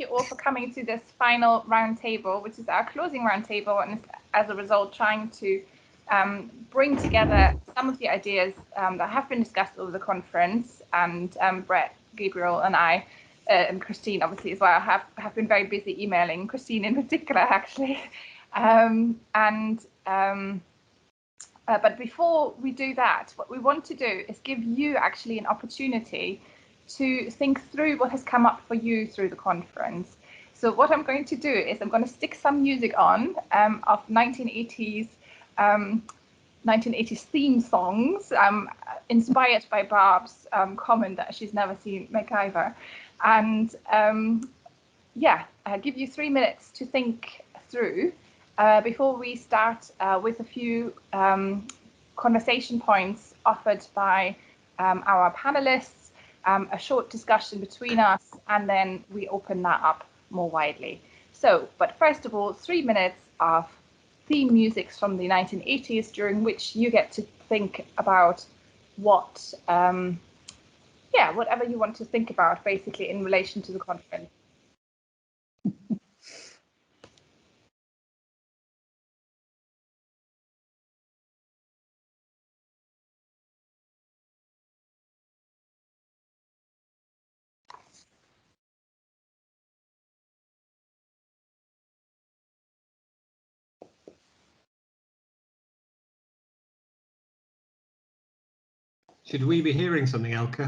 you all for coming to this final roundtable, which is our closing roundtable, and is, as a result, trying to bring together some of the ideas that have been discussed over the conference. And Brett, Gabriel, and I, and Christine, obviously, as well, have been very busy emailing, Christine in particular, actually. But before we do that, what we want to do is give you actually an opportunity to think through what has come up for you through the conference. So what I'm going to do is I'm going to stick some music on of 1980s theme songs, inspired by Barb's comment that she's never seen MacGyver. And give you 3 minutes to think through before we start with a few conversation points offered by our panelists, a short discussion between us, and then we open that up more widely. So, but first of all, 3 minutes of theme music from the 1980s, during which you get to think about what, whatever you want to think about, basically, in relation to the conference. Should we be hearing something, Elke?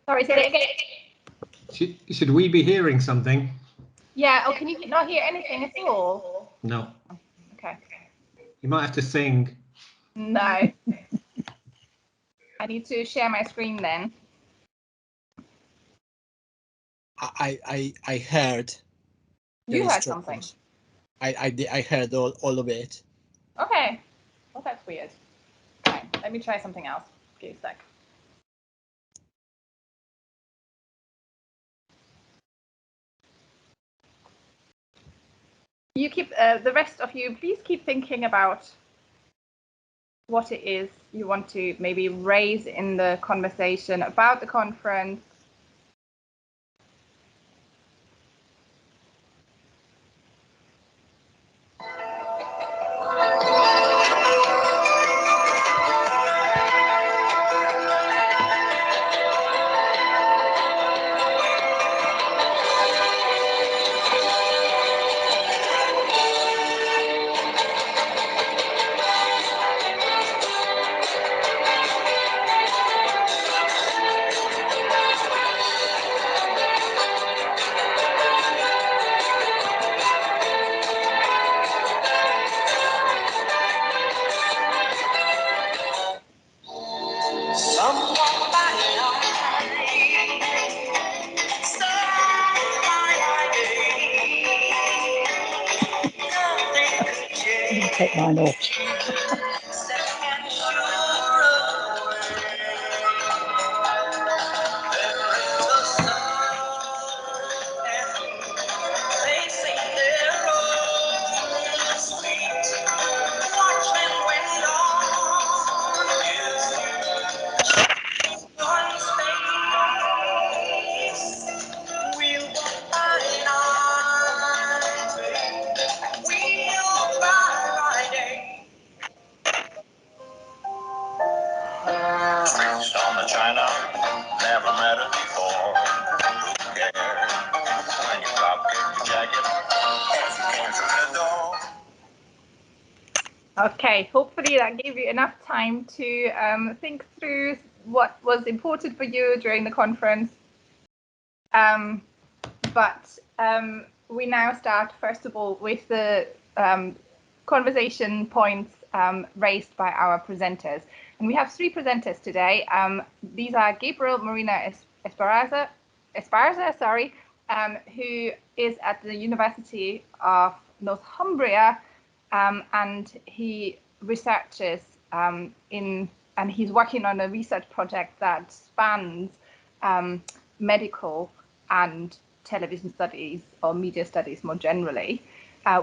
Sorry, say it again. Should we be hearing something? Yeah, oh, can you not hear anything at all? No. Okay. You might have to sing. No. I need to share my screen then. I heard. You heard something. I heard all of it. Okay. Well, that's weird. Okay, let me try something else. Give me a sec. You keep the rest of you, please keep thinking about what it is you want to maybe raise in the conversation about the conference. Take mine off. Okay, hopefully that gave you enough time to think through what was important for you during the conference. We now start, first of all, with the conversation points raised by our presenters. And we have 3 presenters today. These are Gabriel Marina Esparza, who is at the University of Northumbria, and he researches and he's working on a research project that spans medical and television studies, or media studies more generally.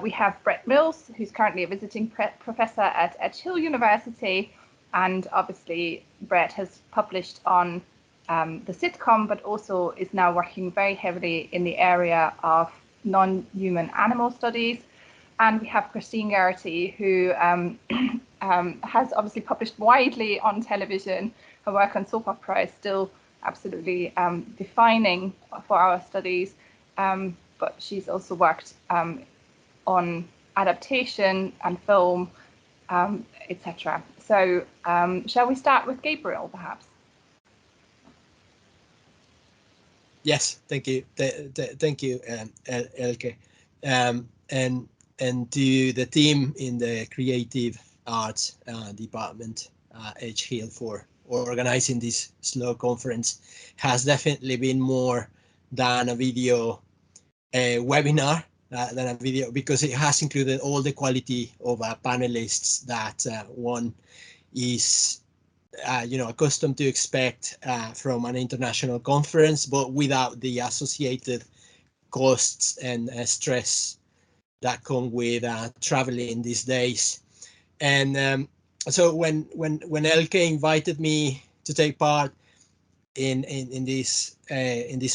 We have Brett Mills, who's currently a visiting professor at Edge Hill University, and obviously Brett has published on the sitcom, but also is now working very heavily in the area of non-human animal studies. And we have Christine Garrity, who has obviously published widely on television. Her work on soap opera is still absolutely defining for our studies, but she's also worked on adaptation and film, etc. So shall we start with Gabriel, perhaps? Yes, thank you. Thank you, Elke. And to the team in the Creative Arts Department, Edge Hill, for organizing this slow conference. Has definitely been more than a video webinar, than a video, because it has included all the quality of panelists that one is accustomed to expect from an international conference, but without the associated costs and stress that come with traveling these days. And so when Elke invited me to take part in this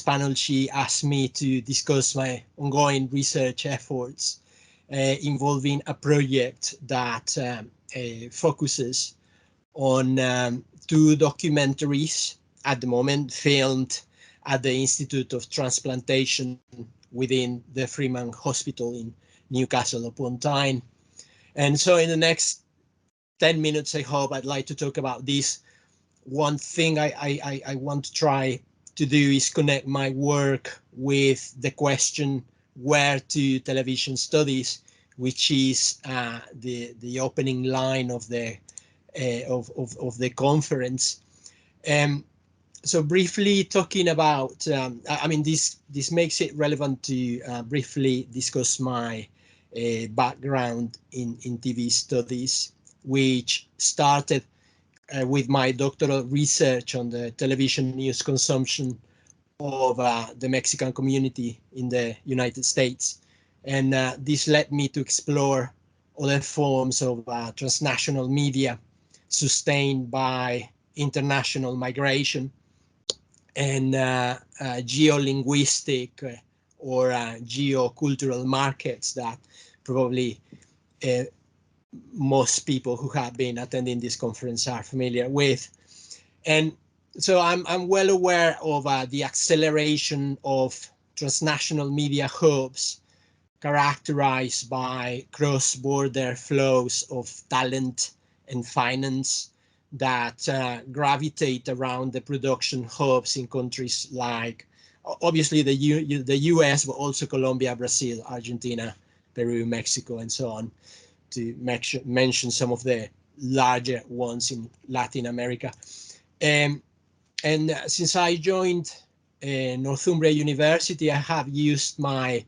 panel, she asked me to discuss my ongoing research efforts involving a project that focuses on two documentaries at the moment filmed at the Institute of Transplantation within the Freeman Hospital in Newcastle upon Tyne. And so in the next 10 minutes, I hope I'd like to talk about this. One thing I want to try to do is connect my work with the question, where to television studies, which is the opening line of the conference. So briefly talking about, this makes it relevant to briefly discuss my background in TV studies, which started with my doctoral research on the television news consumption of the Mexican community in the United States. And this led me to explore other forms of transnational media sustained by international migration and geolinguistic or geocultural markets that probably most people who have been attending this conference are familiar with. And so I'm well aware of the acceleration of transnational media hubs characterized by cross-border flows of talent and finance that gravitate around the production hubs in countries like, obviously, the US, but also Colombia, Brazil, Argentina, Peru, Mexico, and so on, to mention some of the larger ones in Latin America. And since I joined Northumbria University, I have used my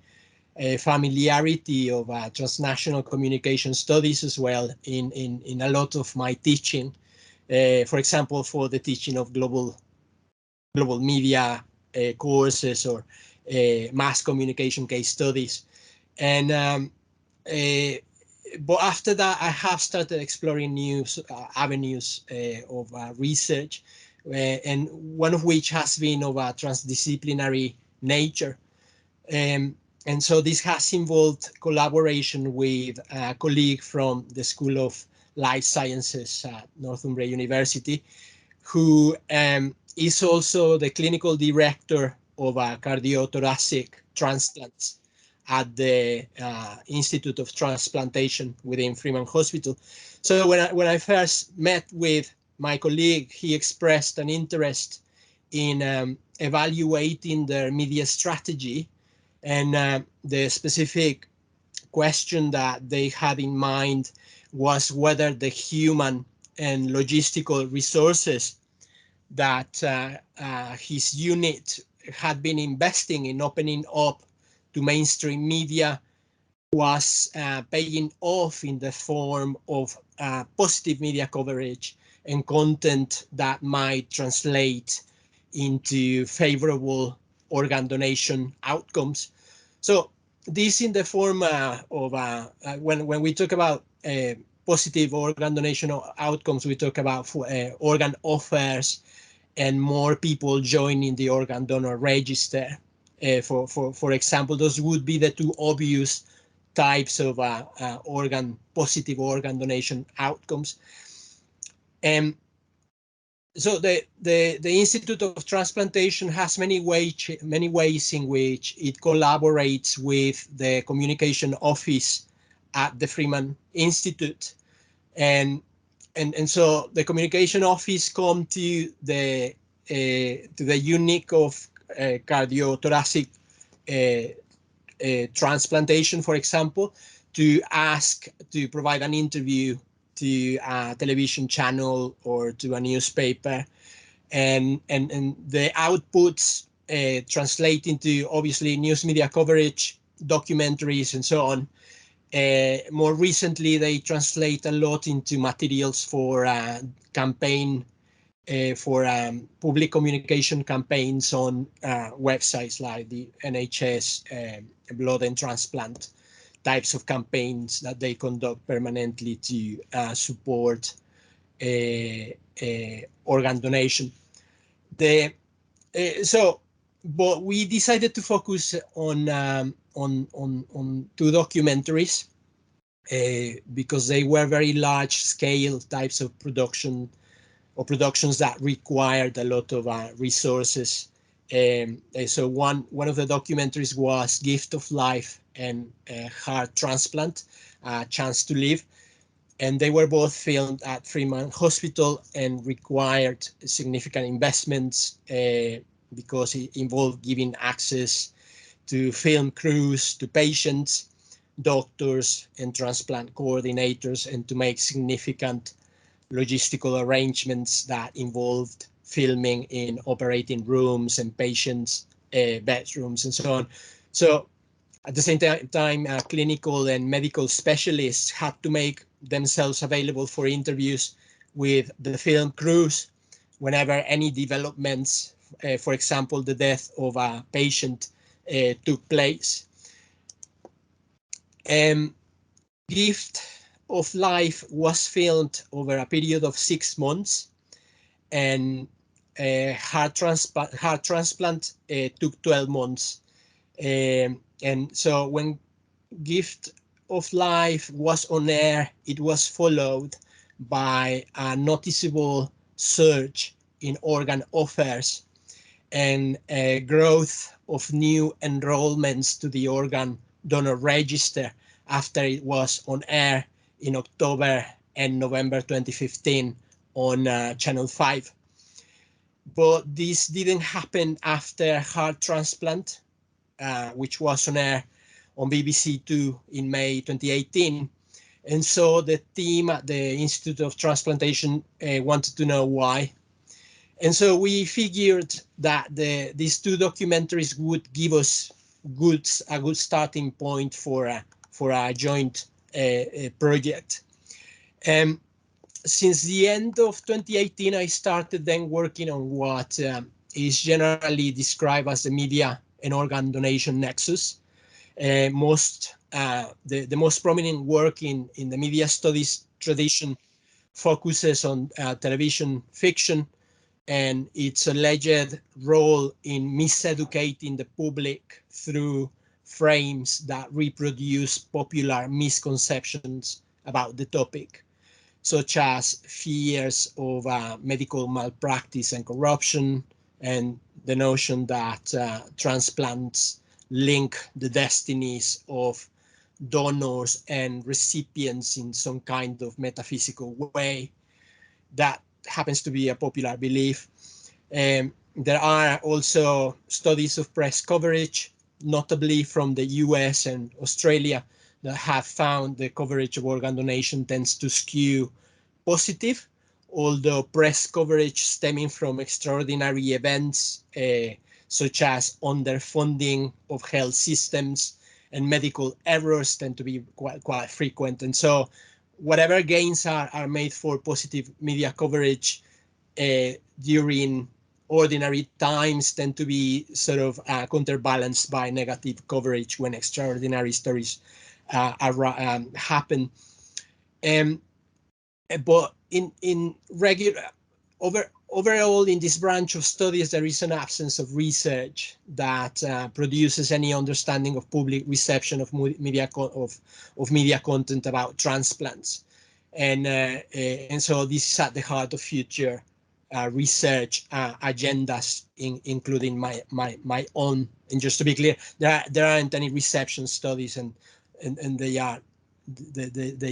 familiarity of transnational communication studies as well in a lot of my teaching. For example, for the teaching of global media courses or mass communication case studies. And but after that, I have started exploring new avenues of research, and one of which has been of a transdisciplinary nature. And so this has involved collaboration with a colleague from the School of Life Sciences at Northumbria University, who is also the clinical director of cardiothoracic transplants at the Institute of Transplantation within Freeman Hospital. So when I first met with my colleague, he expressed an interest in evaluating their media strategy, and the specific question that they had in mind was whether the human and logistical resources that his unit had been investing in opening up to mainstream media was paying off in the form of positive media coverage and content that might translate into favorable organ donation outcomes. So this in the form of when we talk about positive organ donation outcomes, we talk about organ offers and more people joining the organ donor register. For example, those would be the two obvious types of positive organ donation outcomes. So the Institute of Transplantation has many ways in which it collaborates with the communication office at the Freeman Institute, and so the communication office come to the unit of cardiothoracic transplantation, for example, to ask to provide an interview to a television channel or to a newspaper, and the outputs translate into obviously news media coverage, documentaries, and so on. More recently, they translate a lot into materials for campaign, for public communication campaigns on websites like the NHS blood and transplant types of campaigns that they conduct permanently to support organ donation. But we decided to focus on two documentaries because they were very large scale types of production or productions that required a lot of resources. So one of the documentaries was Gift of Life and Heart Transplant, Chance to Live. And they were both filmed at Freeman Hospital and required significant investments because it involved giving access to film crews, to patients, doctors, and transplant coordinators, and to make significant logistical arrangements that involved filming in operating rooms and patients' bedrooms and so on. So at the same time, clinical and medical specialists had to make themselves available for interviews with the film crews whenever any developments, for example, the death of a patient took place. Gift of Life was filmed over a period of 6 months, and heart transplant took 12 months. And so when Gift of Life was on air, it was followed by a noticeable surge in organ offers and a growth of new enrollments to the organ donor register after it was on air in October and November 2015 on Channel 5. But this didn't happen after Heart Transplant, which was on air on BBC Two in May 2018. And so the team at the Institute of Transplantation wanted to know why. And so we figured that these two documentaries would give us a good starting point for a joint project. Since the end of 2018, I started then working on what is generally described as the media and organ donation nexus. The most prominent work in the media studies tradition focuses on television fiction and its alleged role in miseducating the public through frames that reproduce popular misconceptions about the topic, such as fears of medical malpractice and corruption, and the notion that transplants link the destinies of donors and recipients in some kind of metaphysical way. That happens to be a popular belief. There are also studies of press coverage, notably from the US and Australia, that have found the coverage of organ donation tends to skew positive, although press coverage stemming from extraordinary events such as underfunding of health systems and medical errors tend to be quite frequent. And so whatever gains are made for positive media coverage during ordinary times tend to be sort of counterbalanced by negative coverage when extraordinary stories happen. But in regular overall, in this branch of studies, there is an absence of research that produces any understanding of public reception of media content about transplants, and so this is at the heart of future research agendas, including my own. And just to be clear, there aren't any reception studies, and they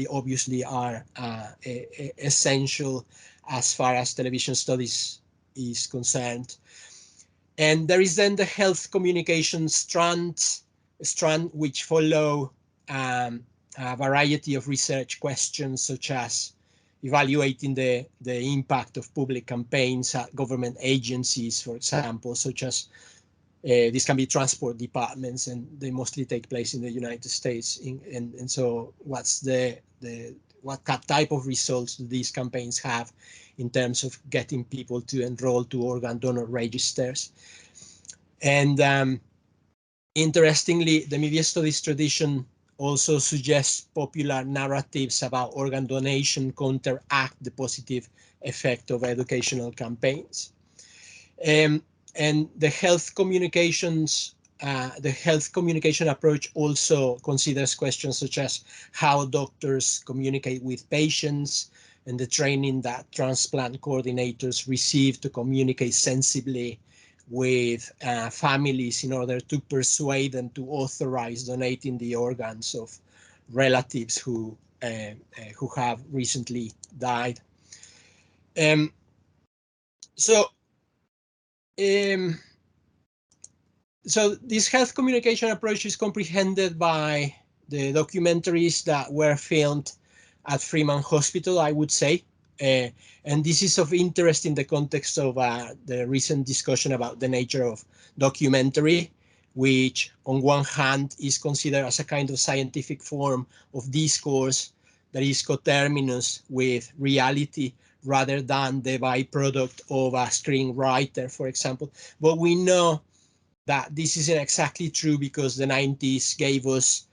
obviously are essential as far as television studies is concerned. And there is then the health communication strand which follow a variety of research questions, such as evaluating the impact of public campaigns at government agencies, for example, such as these can be transport departments, and they mostly take place in the United States. And so what type of results do these campaigns have in terms of getting people to enroll to organ donor registers? And interestingly, the media studies tradition also suggests popular narratives about organ donation counteract the positive effect of educational campaigns. And the health communication approach also considers questions such as how doctors communicate with patients and the training that transplant coordinators receive to communicate sensibly with families in order to persuade them to authorize donating the organs of relatives who have recently died. So this health communication approach is comprehended by the documentaries that were filmed at Freeman Hospital, I would say. And this is of interest in the context of the recent discussion about the nature of documentary, which on one hand is considered as a kind of scientific form of discourse that is coterminous with reality rather than the byproduct of a screenwriter, for example. But we know that this isn't exactly true because the 90s gave us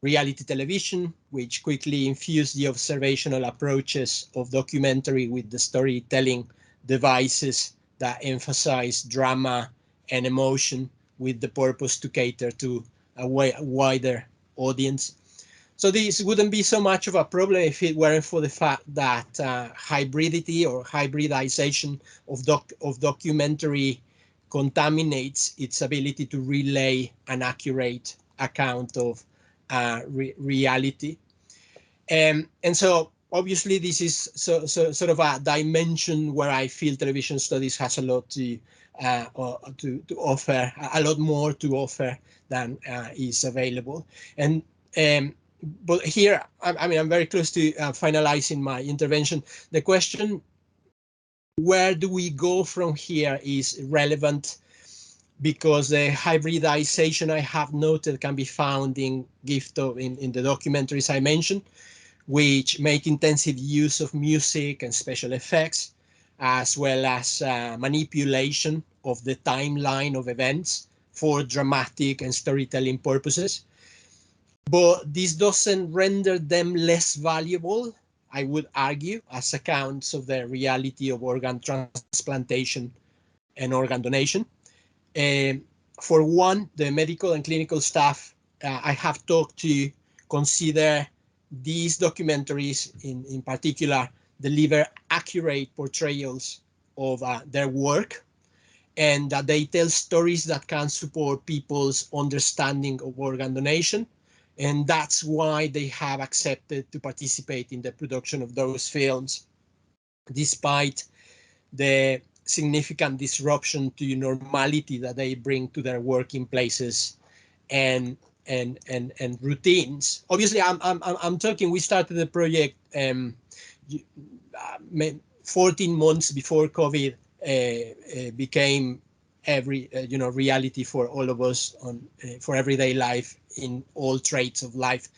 reality television, which quickly infused the observational approaches of documentary with the storytelling devices that emphasize drama and emotion with the purpose to cater to a wider audience. So this wouldn't be so much of a problem if it weren't for the fact that hybridity or hybridization of documentary contaminates its ability to relay an accurate account of reality. And so obviously this is sort of a dimension where I feel television studies has a lot to offer, a lot more to offer than is available. And but here, I mean, I'm very close to finalizing my intervention. The question, where do we go from here, is relevant because the hybridization I have noted can be found in in the documentaries I mentioned, which make intensive use of music and special effects, as well as manipulation of the timeline of events for dramatic and storytelling purposes. But this doesn't render them less valuable, I would argue, as accounts of the reality of organ transplantation and organ donation. For one, the medical and clinical staff I have talked to consider these documentaries in particular deliver accurate portrayals of their work, and that they tell stories that can support people's understanding of organ donation. And that's why they have accepted to participate in the production of those films, despite the significant disruption to normality that they bring to their working places and routines. Obviously, I'm talking. We started the project 14 months before COVID became reality for all of us for everyday life in all traits of life.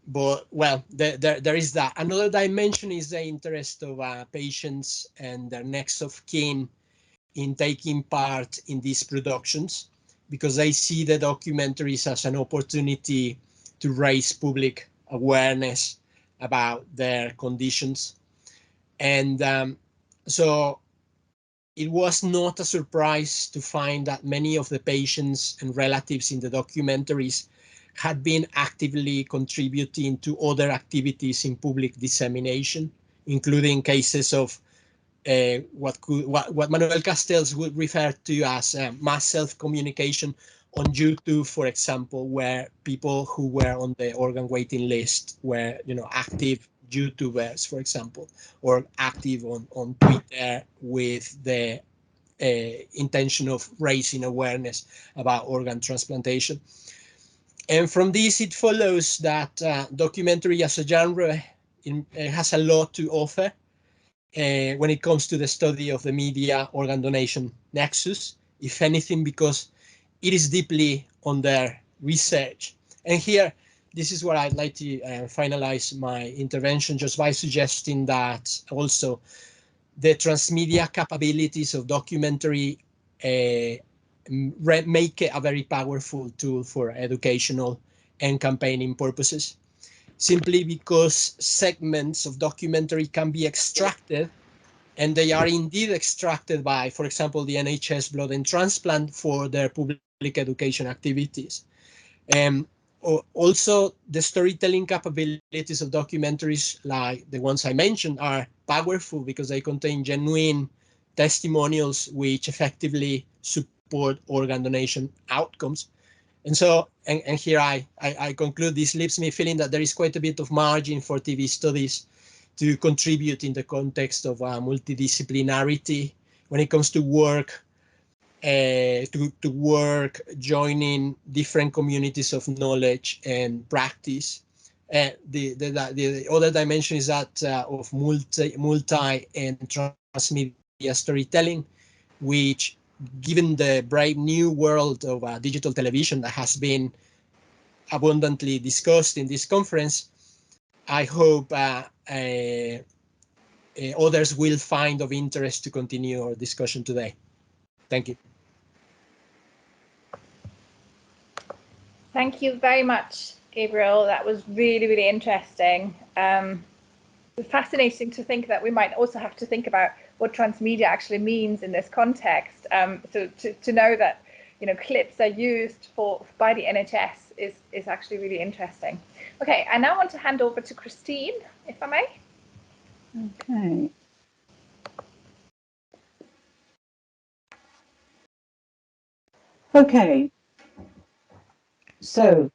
But well, there is that. Another dimension is the interest of patients and their next of kin in taking part in these productions, because they see the documentaries as an opportunity to raise public awareness about their conditions. And so it was not a surprise to find that many of the patients and relatives in the documentaries had been actively contributing to other activities in public dissemination, including cases of what Manuel Castells would refer to as mass self-communication on YouTube, for example, where people who were on the organ waiting list were, active YouTubers, for example, or active on Twitter with the intention of raising awareness about organ transplantation. And from this, it follows that documentary as a genre has a lot to offer when it comes to the study of the media organ donation nexus, if anything, because it is deeply under research. And here, this is where I'd like to finalize my intervention, just by suggesting that also the transmedia capabilities of documentary make it a very powerful tool for educational and campaigning purposes, simply because segments of documentary can be extracted, and they are indeed extracted by, for example, the NHS Blood and Transplant for their public education activities. Also, the storytelling capabilities of documentaries like the ones I mentioned are powerful because they contain genuine testimonials which effectively support organ donation outcomes. And so, and here I conclude, this leaves me feeling that there is quite a bit of margin for TV studies to contribute in the context of multidisciplinarity when it comes to work, to work joining different communities of knowledge and practice. The other dimension is that of multi and transmedia storytelling, which, given the brave new world of digital television that has been abundantly discussed in this conference, I hope others will find of interest to continue our discussion today. Thank you. Thank you very much, Gabriel. That was really, really interesting. Fascinating to think that we might also have to think about what transmedia actually means in this context. So to know that, clips are used by the NHS is actually really interesting. Okay, I now want to hand over to Christine, if I may. Okay. Okay. So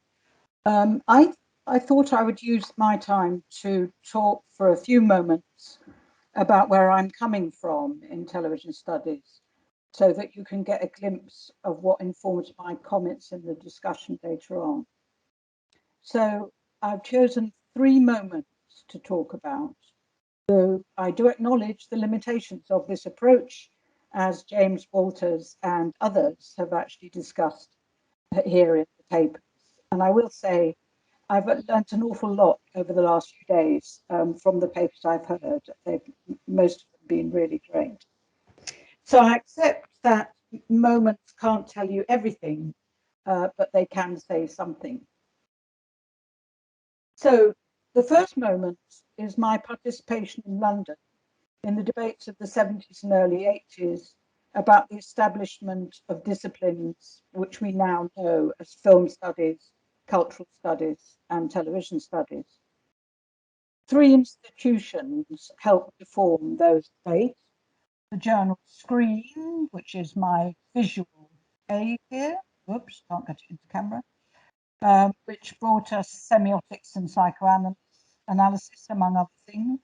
I thought I would use my time to talk for a few moments about where I'm coming from in television studies, so that you can get a glimpse of what informs my comments in the discussion later on. So I've chosen 3 moments to talk about. So I do acknowledge the limitations of this approach, as James Walters and others have actually discussed here in the papers. And I will say I've learnt an awful lot over the last few days from the papers I've heard. Most of them been really great. So I accept that moments can't tell you everything, but they can say something. So the first moment is my participation in London in the debates of the 70s and early 80s about the establishment of disciplines which we now know as film studies, cultural studies, and television studies. 3 institutions helped to form those debates. The journal Screen, which is my visual aid here, oops, can't get it into camera, which brought us semiotics and psychoanalysis, among other things,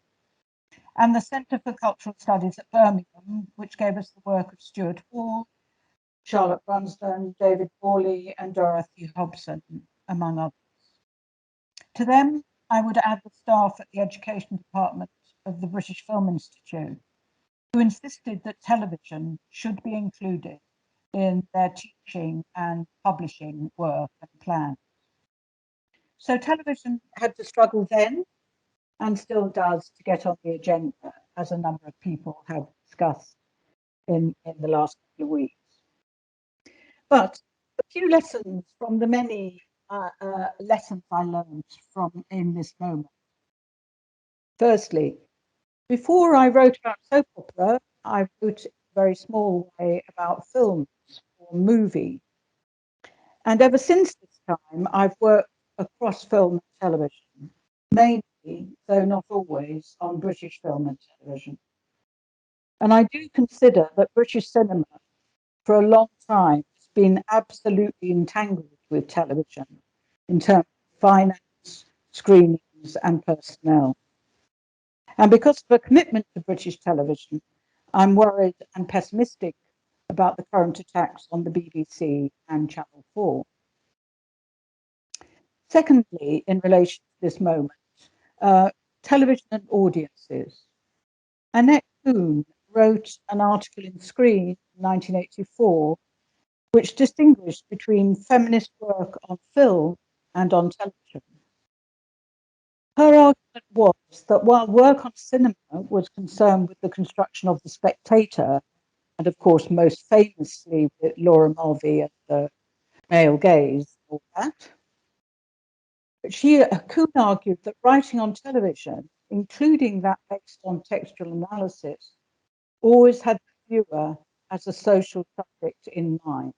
and the Centre for Cultural Studies at Birmingham, which gave us the work of Stuart Hall, Charlotte Brunsdon, David Morley, and Dorothy Hobson, among others. To them, I would add the staff at the Education Department of the British Film Institute, who insisted that television should be included in their teaching and publishing work and plans. So television had to struggle then, and still does, to get on the agenda, as a number of people have discussed in the last couple of weeks. But a few lessons from the many lessons I learned from in this moment. Firstly, before I wrote about soap opera, I wrote very small way about films or movies. And ever since this time, I've worked across film and television, mainly, though not always, on British film and television. And I do consider that British cinema, for a long time, has been absolutely entangled with television in terms of finance, screenings, and personnel. And because of a commitment to British television, I'm worried and pessimistic about the current attacks on the BBC and Channel 4. Secondly, in relation to this moment, television and audiences. Annette Kuhn wrote an article in Screen in 1984, which distinguished between feminist work on film and on television. Her argument was that while work on cinema was concerned with the construction of the spectator, and of course most famously with Laura Mulvey and the male gaze, all that, Kuhn argued that writing on television, including that based on textual analysis, always had the viewer as a social subject in mind.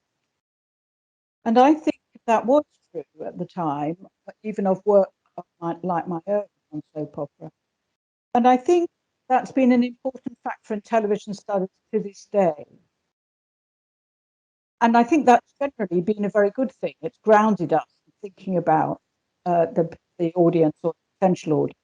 And I think that was true at the time, even of work like my own on soap opera. And I think that's been an important factor in television studies to this day. And I think that's generally been a very good thing. It's grounded us in thinking about the audience or potential audience.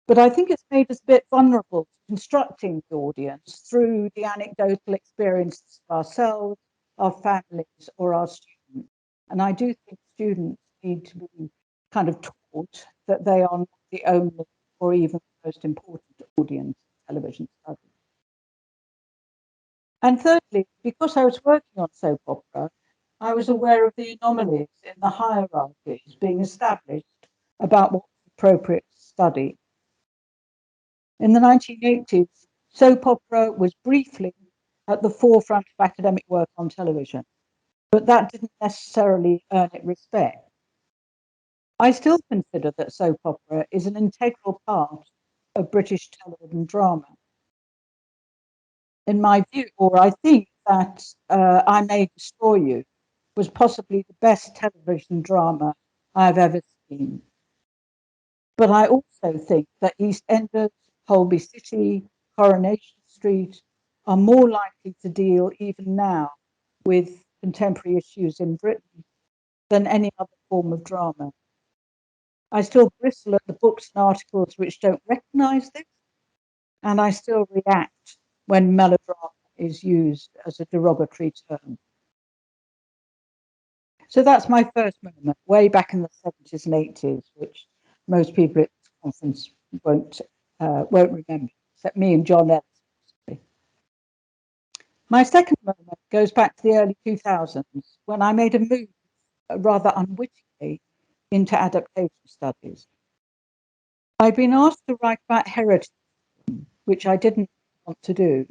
But I think it's made us a bit vulnerable to constructing the audience through the anecdotal experiences of ourselves, our families, or our students. And I do think students need to be kind of taught that they are not the only or even the most important audience in television studies. And thirdly, because I was working on soap opera, I was aware of the anomalies in the hierarchies being established about what was appropriate to study. In the 1980s, soap opera was briefly at the forefront of academic work on television, but that didn't necessarily earn it respect. I still consider that soap opera is an integral part of British television drama. In my view, or I think that I May Destroy You was possibly the best television drama I've ever seen. But I also think that EastEnders, Holby City, Coronation Street are more likely to deal even now with contemporary issues in Britain than any other form of drama. I still bristle at the books and articles which don't recognise this, and I still react when melodrama is used as a derogatory term. So that's my first moment, way back in the 70s and 80s, which most people at this conference won't remember, except me and John Ellis. My second moment goes back to the early 2000s, when I made a move, rather unwittingly, into adaptation studies. I'd been asked to write about heritage, which I didn't want to do.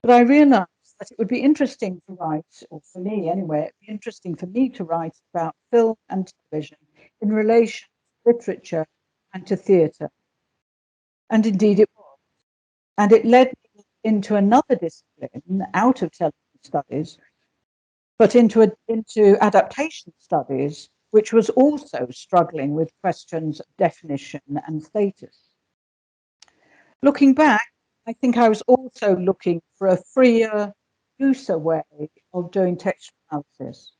But I realized that it would be interesting to write, or for me anyway, it'd be interesting for me to write about film and television in relation to literature and to theatre. And indeed it was. And it led me into another discipline out of television studies, but into adaptation studies, which was also struggling with questions of definition and status. Looking back, I think I was also looking for a freer, looser way of doing textual analysis,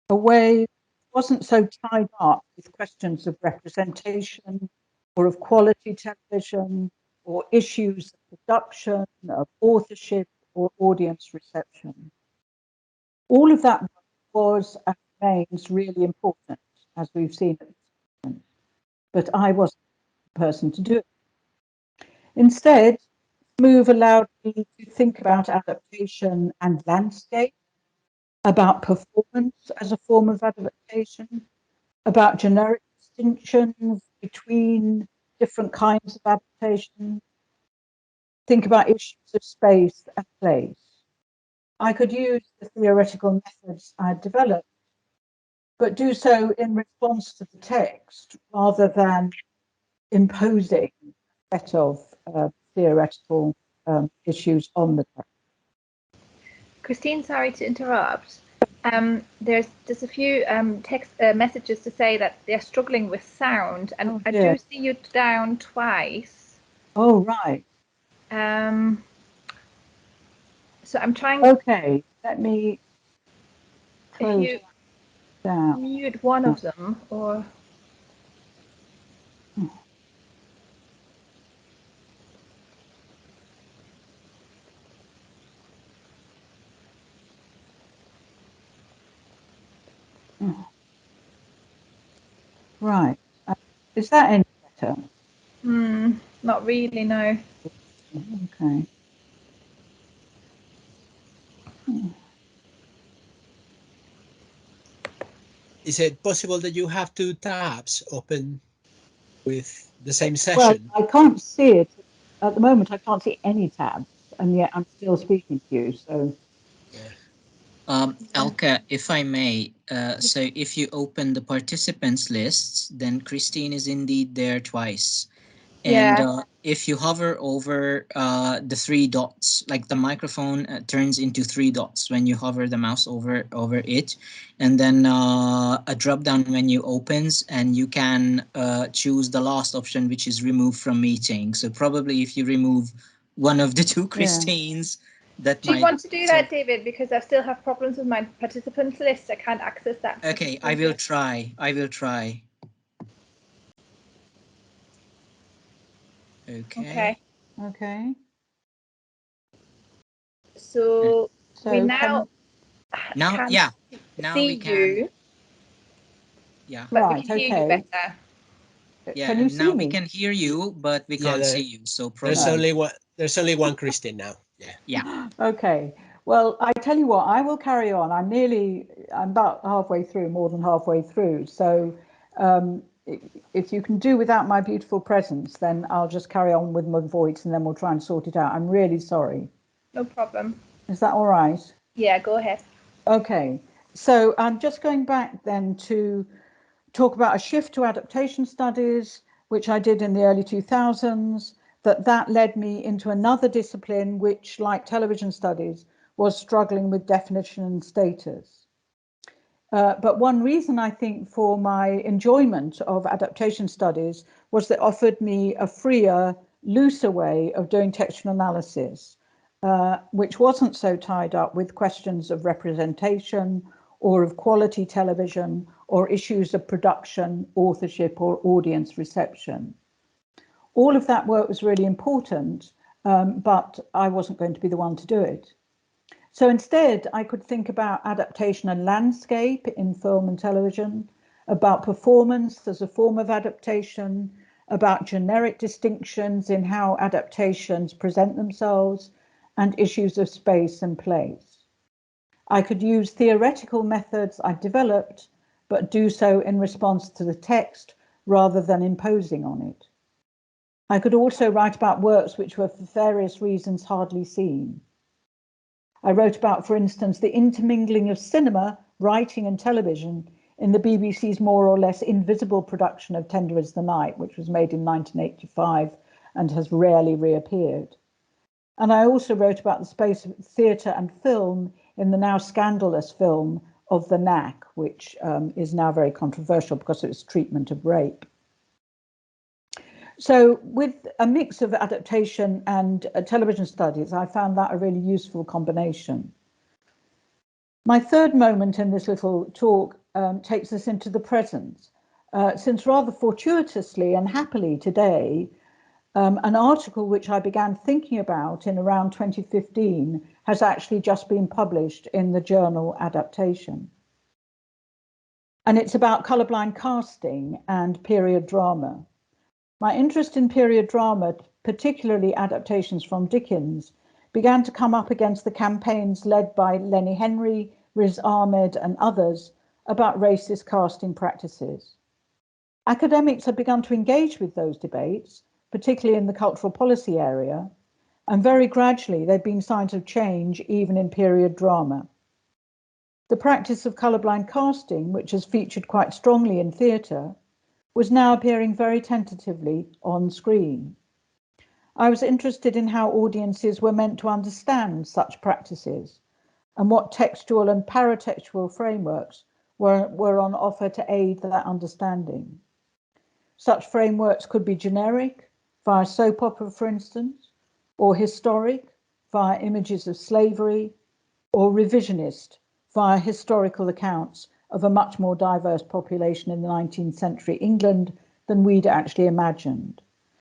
a way that wasn't so tied up with questions of representation or of quality television or issues of production, of authorship or audience reception. All of that was and remains really important, as we've seen at this point, but I wasn't the person to do it. Instead, move allowed me to think about adaptation and landscape, about performance as a form of adaptation, about generic distinctions between different kinds of adaptation, think about issues of space and place. I could use the theoretical methods I had developed, but do so in response to the text rather than imposing a set of theoretical issues on the text. Christine, sorry to interrupt. There's just a few text messages to say that they're struggling with sound, and I do see you down twice. Oh, right. So I'm trying. Okay, let me close if you down. mute one of them, or Right. Is that any better? not really, no. Okay. Is it possible that you have two tabs open with the same Well, session? I can't see it. At the moment, I can't see any tabs, and yet I'm still speaking to you, so... Elke, if I may, so if you open the participants lists, then Christine is indeed there twice. And if you hover over the three dots, like the microphone turns into three dots when you hover the mouse over it, and then a drop-down menu opens, and you can choose the last option, which is remove from meeting. So probably if you remove one of the two Christines, that do you want to do that, David? Because I still have problems with my participants list. I can't access that. Okay, I will try. Okay. So we now can see you. Yeah. But we can hear you better. Yeah, can you see me? We can hear you, but we can't see you. So probably there's only one Christine now. Yeah. Okay. Well, I tell you what, I will carry on. I'm about halfway through, more than halfway through. So if you can do without my beautiful presence, then I'll just carry on with my voice, and then we'll try and sort it out. I'm really sorry. No problem. Is that all right? Yeah, go ahead. Okay. So I'm just going back then to talk about a shift to adaptation studies, which I did in the early 2000s, that led me into another discipline, which, like television studies, was struggling with definition and status. But one reason, I think, for my enjoyment of adaptation studies was that it offered me a freer, looser way of doing textual analysis, which wasn't so tied up with questions of representation or of quality television or issues of production, authorship, or audience reception. All of that work was really important, but I wasn't going to be the one to do it. So instead, I could think about adaptation and landscape in film and television, about performance as a form of adaptation, about generic distinctions in how adaptations present themselves, and issues of space and place. I could use theoretical methods I've developed, but do so in response to the text rather than imposing on it. I could also write about works which were for various reasons hardly seen. I wrote about, for instance, the intermingling of cinema, writing and television in the BBC's more or less invisible production of Tender is the Night, which was made in 1985 and has rarely reappeared. And I also wrote about the space of theatre and film in the now scandalous film of The Knack, which is now very controversial because of its treatment of rape. So with a mix of adaptation and television studies, I found that a really useful combination. My third moment in this little talk takes us into the present, since rather fortuitously and happily today, an article which I began thinking about in around 2015 has actually just been published in the journal Adaptation. And it's about colourblind casting and period drama. My interest in period drama, particularly adaptations from Dickens, began to come up against the campaigns led by Lenny Henry, Riz Ahmed and others about racist casting practices. Academics had begun to engage with those debates, particularly in the cultural policy area, and very gradually there'd been signs of change even in period drama. The practice of colourblind casting, which has featured quite strongly in theatre, was now appearing very tentatively on screen. I was interested in how audiences were meant to understand such practices and what textual and paratextual frameworks were on offer to aid that understanding. Such frameworks could be generic, via soap opera, for instance, or historic, via images of slavery, or revisionist, via historical accounts of a much more diverse population in the 19th century England than we'd actually imagined.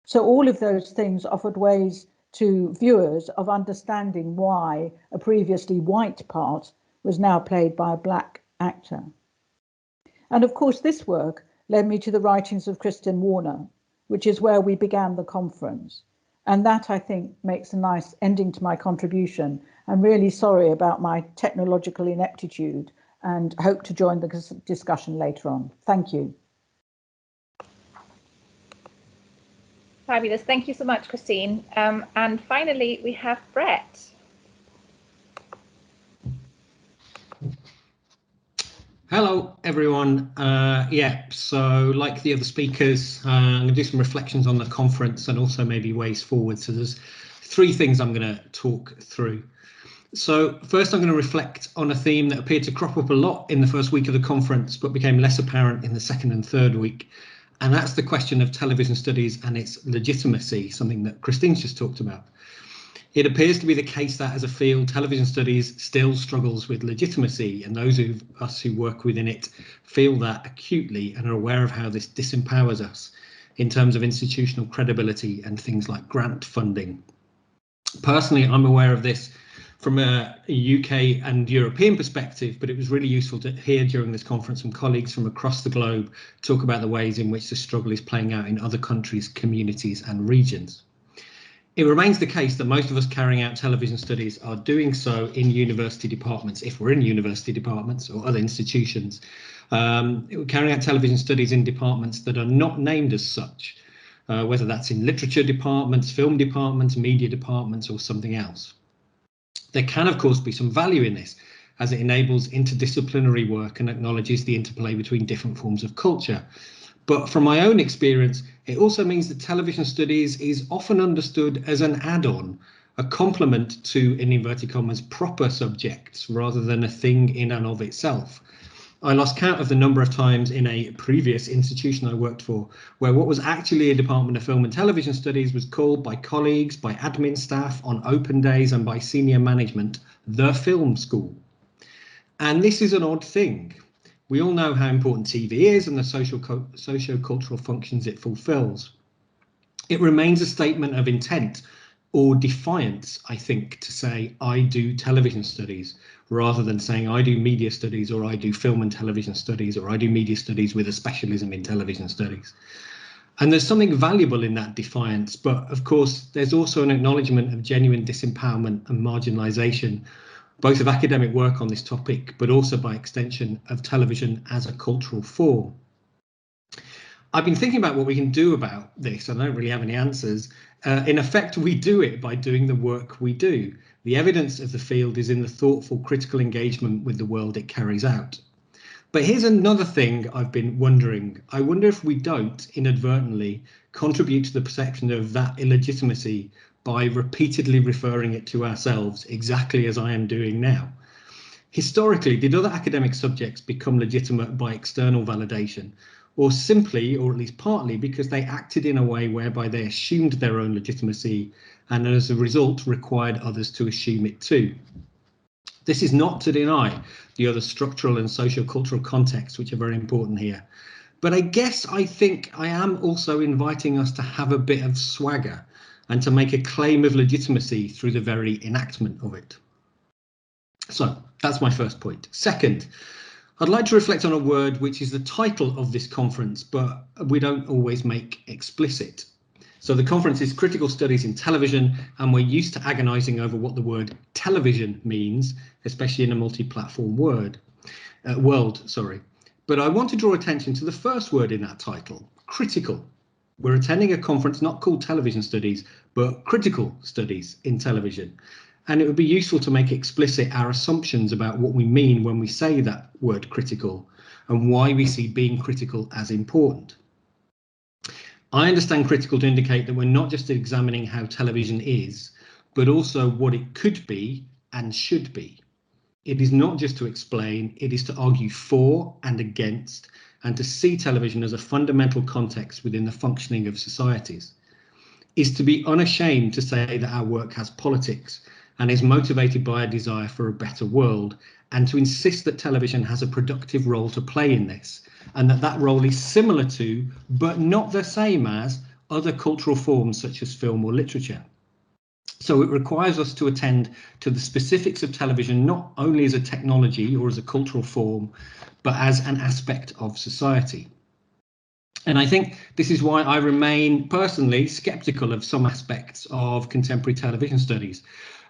So all of those things offered ways to viewers of understanding why a previously white part was now played by a black actor. And of course, this work led me to the writings of Kristen Warner, which is where we began the conference. And that, I think, makes a nice ending to my contribution. I'm really sorry about my technological ineptitude and hope to join the discussion later on. Thank you. Fabulous. Thank you so much, Christine. And finally, we have Brett. Hello, everyone. So like the other speakers, I'm going to do some reflections on the conference and also maybe ways forward. So there's three things I'm going to talk through. So first, I'm going to reflect on a theme that appeared to crop up a lot in the first week of the conference, but became less apparent in the second and third week. And that's the question of television studies and its legitimacy, something that Christine's just talked about. It appears to be the case that as a field, television studies still struggles with legitimacy, and those of us who work within it feel that acutely and are aware of how this disempowers us in terms of institutional credibility and things like grant funding. Personally, I'm aware of this from a UK and European perspective, but it was really useful to hear during this conference from colleagues from across the globe talk about the ways in which the struggle is playing out in other countries, communities and regions. It remains the case that most of us carrying out television studies are doing so in university departments, if we're in university departments or other institutions, carrying out television studies in departments that are not named as such, whether that's in literature departments, film departments, media departments or something else. There can, of course, be some value in this, as it enables interdisciplinary work and acknowledges the interplay between different forms of culture. But from my own experience, it also means that television studies is often understood as an add-on, a complement to, in inverted commas, proper subjects, rather than a thing in and of itself. I lost count of the number of times in a previous institution I worked for, where what was actually a department of film and television studies was called by colleagues, by admin staff on open days and by senior management, the film school. And this is an odd thing. We all know how important TV is and the socio-cultural functions it fulfills. It remains a statement of intent or defiance, I think, to say I do television studies, rather than saying I do media studies or I do film and television studies or I do media studies with a specialism in television studies. And there's something valuable in that defiance, but of course there's also an acknowledgement of genuine disempowerment and marginalisation, both of academic work on this topic, but also by extension of television as a cultural form. I've been thinking about what we can do about this. I don't really have any answers. In effect, we do it by doing the work we do. The evidence of the field is in the thoughtful, critical engagement with the world it carries out. But here's another thing I've been wondering. I wonder if we don't inadvertently contribute to the perception of that illegitimacy by repeatedly referring it to ourselves, exactly as I am doing now. Historically, did other academic subjects become legitimate by external validation, or simply, or at least partly, because they acted in a way whereby they assumed their own legitimacy and as a result required others to assume it too? This is not to deny the other structural and socio-cultural contexts which are very important here. But I guess I think I am also inviting us to have a bit of swagger and to make a claim of legitimacy through the very enactment of it. So that's my first point. Second, I'd like to reflect on a word which is the title of this conference, but we don't always make explicit. So the conference is Critical Studies in Television, and we're used to agonising over what the word television means, especially in a multi-platform world. But I want to draw attention to the first word in that title, critical. We're attending a conference not called Television Studies, but Critical Studies in Television. And it would be useful to make explicit our assumptions about what we mean when we say that word critical and why we see being critical as important. I understand critical to indicate that we're not just examining how television is, but also what it could be and should be. It is not just to explain, it is to argue for and against, and to see television as a fundamental context within the functioning of societies. Is to be unashamed to say that our work has politics and is motivated by a desire for a better world, and to insist that television has a productive role to play in this, and that that role is similar to, but not the same as, other cultural forms such as film or literature. So it requires us to attend to the specifics of television, not only as a technology or as a cultural form, but as an aspect of society. And I think this is why I remain personally skeptical of some aspects of contemporary television studies.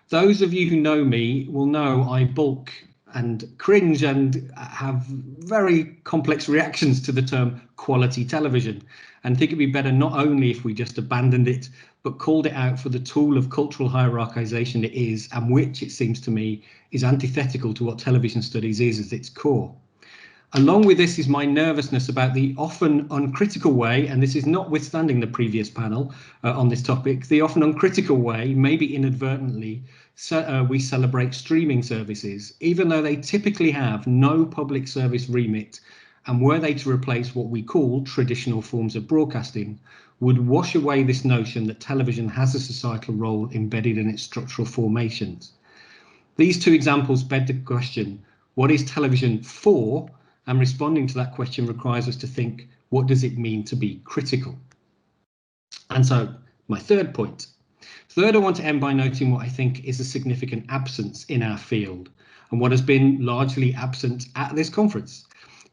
Those of you who know me will know I balk and cringe and have very complex reactions to the term quality television, and think it'd be better not only if we just abandoned it, but called it out for the tool of cultural hierarchization it is, and which, it seems to me, is antithetical to what television studies is at its core. Along with this is my nervousness about the often uncritical way, and this is notwithstanding the previous panel on this topic, the often uncritical way, maybe inadvertently, we celebrate streaming services, even though they typically have no public service remit, and were they to replace what we call traditional forms of broadcasting, would wash away this notion that television has a societal role embedded in its structural formations. These two examples beg the question, what is television for? And responding to that question requires us to think, what does it mean to be critical? And so my third point. Third, I want to end by noting what I think is a significant absence in our field and what has been largely absent at this conference.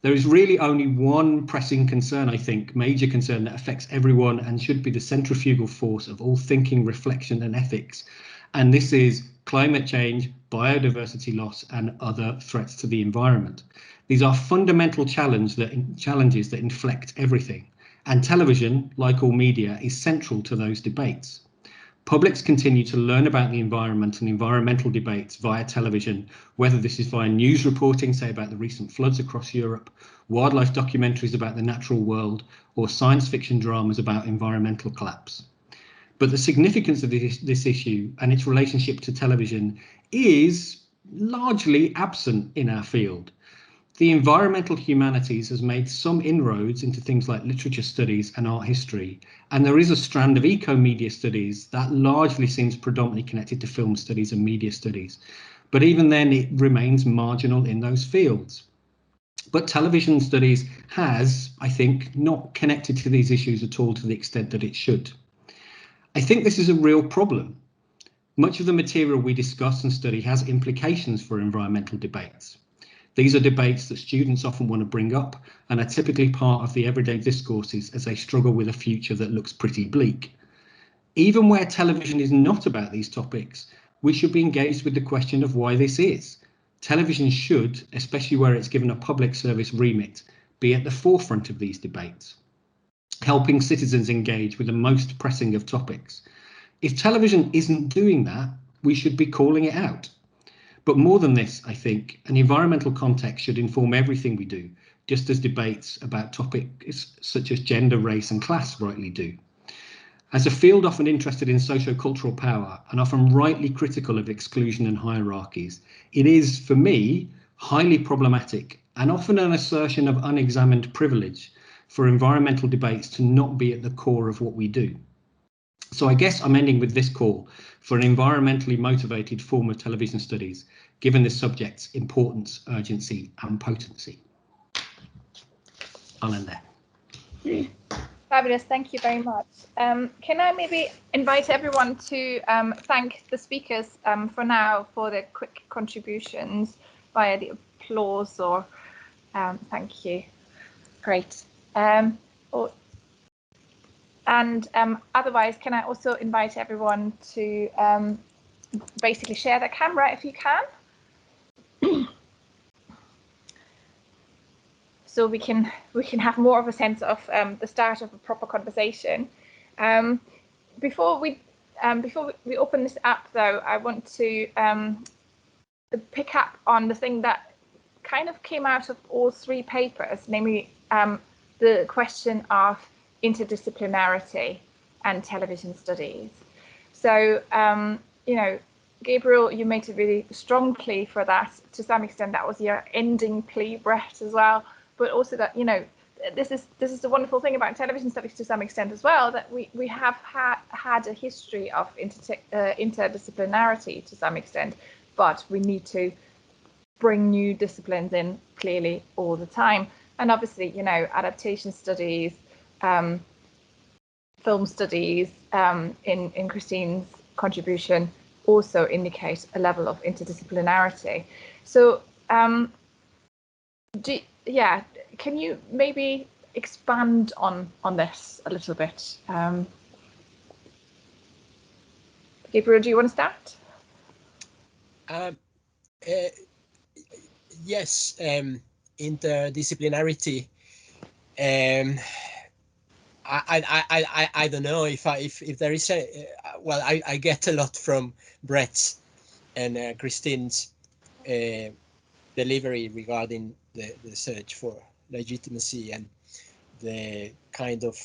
There is really only one pressing concern, I think, major concern that affects everyone and should be the centrifugal force of all thinking, reflection and ethics. And this is climate change, biodiversity loss and other threats to the environment. These are fundamental challenges that inflect everything. And television, like all media, is central to those debates. Publics continue to learn about the environment and environmental debates via television, whether this is via news reporting, say about the recent floods across Europe, wildlife documentaries about the natural world, or science fiction dramas about environmental collapse. But the significance of this issue and its relationship to television is largely absent in our field. The environmental humanities has made some inroads into things like literature studies and art history, and there is a strand of eco-media studies that largely seems predominantly connected to film studies and media studies. But even then, it remains marginal in those fields. But television studies has, I think, not connected to these issues at all to the extent that it should. I think this is a real problem. Much of the material we discuss and study has implications for environmental debates. These are debates that students often want to bring up and are typically part of the everyday discourses as they struggle with a future that looks pretty bleak. Even where television is not about these topics, we should be engaged with the question of why this is. Television should, especially where it's given a public service remit, be at the forefront of these debates, helping citizens engage with the most pressing of topics. If television isn't doing that, we should be calling it out. But more than this, I think, an environmental context should inform everything we do, just as debates about topics such as gender, race and class rightly do. As a field often interested in socio-cultural power and often rightly critical of exclusion and hierarchies, it is, for me, highly problematic and often an assertion of unexamined privilege for environmental debates to not be at the core of what we do. So I guess I'm ending with this call for an environmentally motivated form of television studies, given this subject's importance, urgency and potency. I'll end there. Fabulous, thank you very much. Can I maybe invite everyone to thank the speakers for now for their quick contributions via the applause or thank you. Great. Otherwise, can I also invite everyone to basically share their camera if you can? So we can have more of a sense of the start of a proper conversation. Before we open this up, though, I want to pick up on the thing that kind of came out of all three papers, namely the question of interdisciplinarity and television studies. So, you know, Gabriel, you made a really strong plea for that. To some extent, that was your ending plea, Brett, as well. But also that, you know, this is the wonderful thing about television studies to some extent as well, that we have had a history of interdisciplinarity to some extent, but we need to bring new disciplines in clearly all the time. And obviously, you know, adaptation studies, film studies, in Christine's contribution also indicate a level of interdisciplinarity. So, can you maybe expand on this a little bit? Gabriel, do you want to start? Yes, interdisciplinarity. I don't know if there is a well, I get a lot from Brett's and Christine's delivery regarding the search for legitimacy and the kind of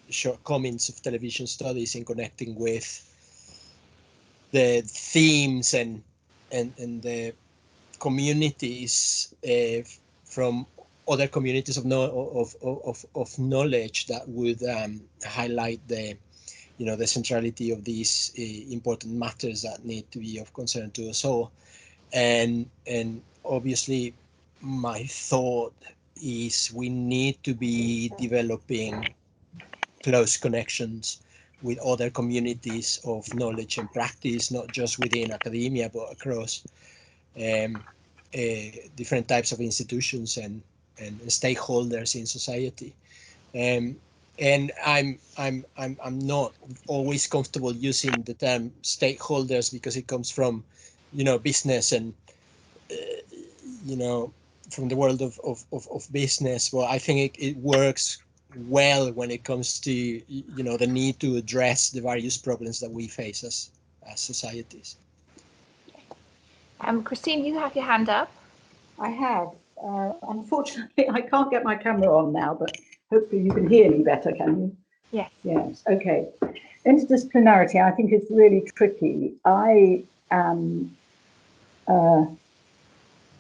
shortcomings of television studies in connecting with the themes and the communities from other communities of knowledge that would highlight the, you know, the centrality of these important matters that need to be of concern to us all. And obviously my thought is we need to be developing close connections with other communities of knowledge and practice, not just within academia, but across different types of institutions and stakeholders in society. And I'm not always comfortable using the term stakeholders because it comes from, you know, business and you know, from the world of business. Well, I think it works well when it comes to, you know, the need to address the various problems that we face as societies. Christine, you have your hand up. I have. Unfortunately, I can't get my camera on now, but hopefully you can hear me better, can you? Yes. Yes, okay. Interdisciplinarity, I think, is really tricky.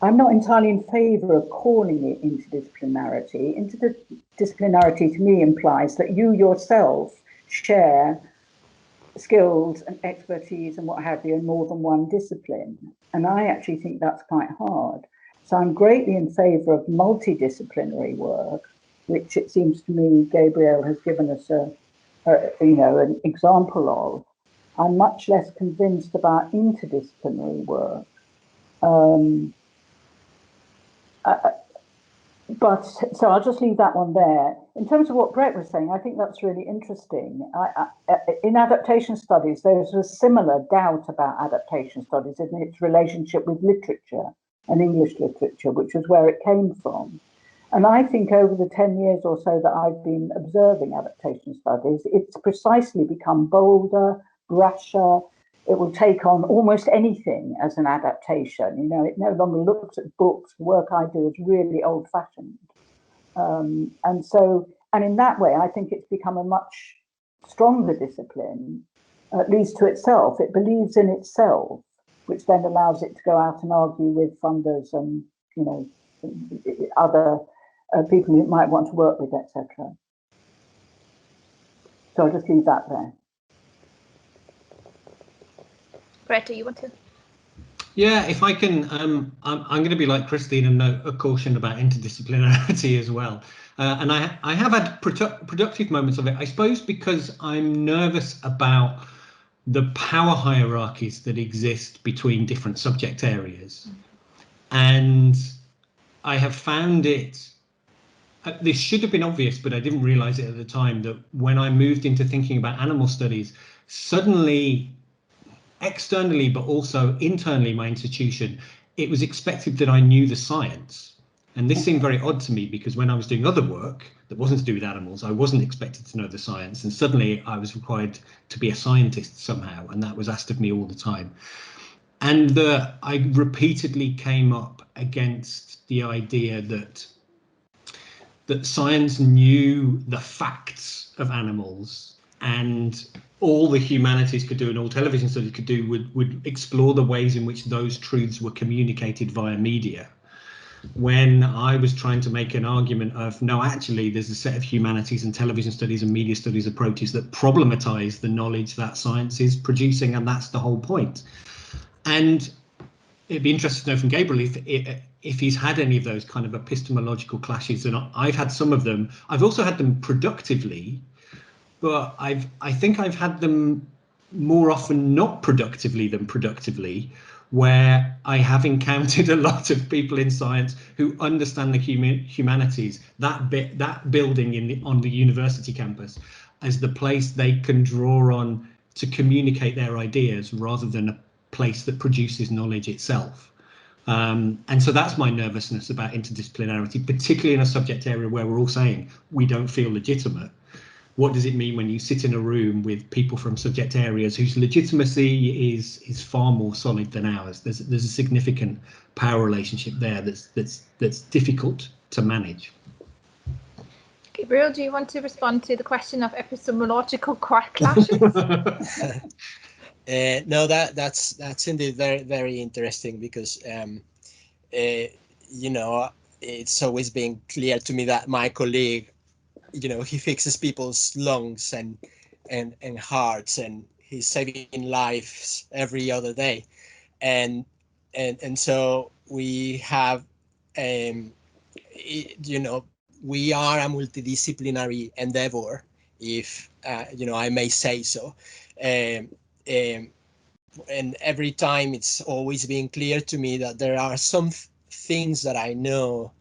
I'm not entirely in favour of calling it interdisciplinarity. Interdisciplinarity to me implies that you yourself share skills and expertise and what have you in more than one discipline. And I actually think that's quite hard. So I'm greatly in favour of multidisciplinary work, which it seems to me Gabriel has given us an example of. I'm much less convinced about interdisciplinary work. But so I'll just leave that one there. In terms of what Brett was saying, I think that's really interesting. In adaptation studies, there's a similar doubt about adaptation studies in its relationship with literature and English literature, which is where it came from. And I think over the 10 years or so that I've been observing adaptation studies, it's precisely become bolder, brasher. It will take on almost anything as an adaptation. You know, it no longer looks at books. The work I do is really old-fashioned. And in that way, I think it's become a much stronger discipline, at least to itself. It believes in itself, which then allows it to go out and argue with funders and, you know, other people who might want to work with, etc. So I'll just leave that there. Brett, do you want to? Yeah, if I can, I'm going to be like Christine and note a caution about interdisciplinarity as well. And I have had productive moments of it, I suppose, because I'm nervous about the power hierarchies that exist between different subject areas. And I have found it, this should have been obvious, but I didn't realize it at the time, that when I moved into thinking about animal studies, suddenly, externally, but also internally, my institution, it was expected that I knew the science. And this seemed very odd to me because when I was doing other work that wasn't to do with animals, I wasn't expected to know the science. And suddenly I was required to be a scientist somehow. And that was asked of me all the time. And I repeatedly came up against the idea that that science knew the facts of animals, and all the humanities could do and all television studies could do would explore the ways in which those truths were communicated via media. When I was trying to make an argument of, no, actually, there's a set of humanities and television studies and media studies approaches that problematize the knowledge that science is producing, and that's the whole point. And it'd be interesting to know from Gabriel if he's had any of those kind of epistemological clashes, and I've had some of them. I've also had them productively, but I think I've had them more often not productively than productively, where I have encountered a lot of people in science who understand the humanities, that building on the university campus, as the place they can draw on to communicate their ideas rather than a place that produces knowledge itself. And so that's my nervousness about interdisciplinarity, particularly in a subject area where we're all saying we don't feel legitimate. What does it mean when you sit in a room with people from subject areas whose legitimacy is far more solid than ours? There's a significant power relationship there that's difficult to manage. Gabriel, do you want to respond to the question of epistemological clashes? No, that's indeed very, very interesting, because you know, it's always been clear to me that my colleague, you know, he fixes people's lungs and hearts, and he's saving lives every other day, and so we have, you know, we are a multidisciplinary endeavor, if you know, I may say so. And every time it's always been clear to me that there are some things that I know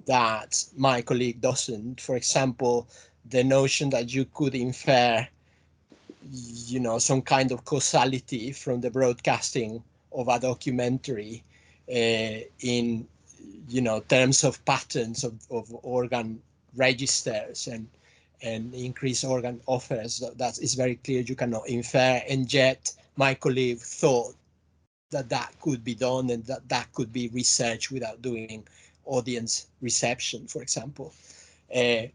that my colleague doesn't. For example, the notion that you could infer, you know, some kind of causality from the broadcasting of a documentary in, you know, terms of patterns of organ registers and increased organ offers. That is very clear you cannot infer, and yet my colleague thought that could be done, and that could be researched without doing audience reception, for example. But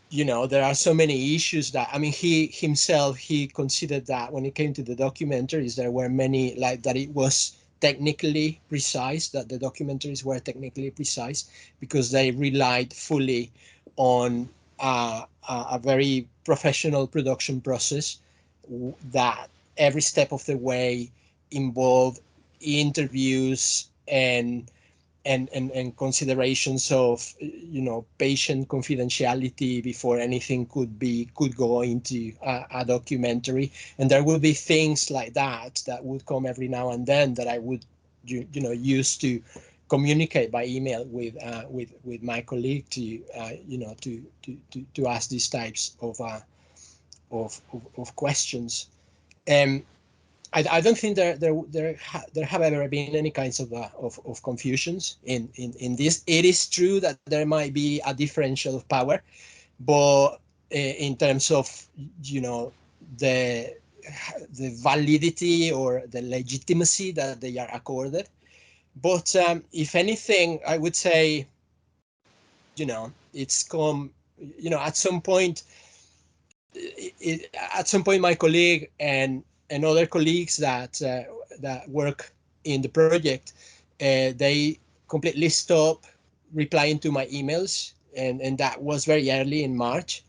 you know, there are so many issues that, I mean, he himself, he considered that when it came to the documentaries, there were many, like, that it was technically precise, that the documentaries were technically precise because they relied fully on a very professional production process that every step of the way involved interviews and considerations of, you know, patient confidentiality before anything could go into a documentary. And there will be things like that would come every now and then that I would, you know, use to communicate by email with my colleague to, you know, to ask these types of questions. I don't think there have ever been any kinds of confusions in this. It is true that there might be a differential of power, but in terms of, you know, the validity or the legitimacy that they are accorded. But if anything, I would say, you know, it's come, you know, at some point, my colleague and other colleagues that work in the project, they completely stopped replying to my emails, and that was very early in March,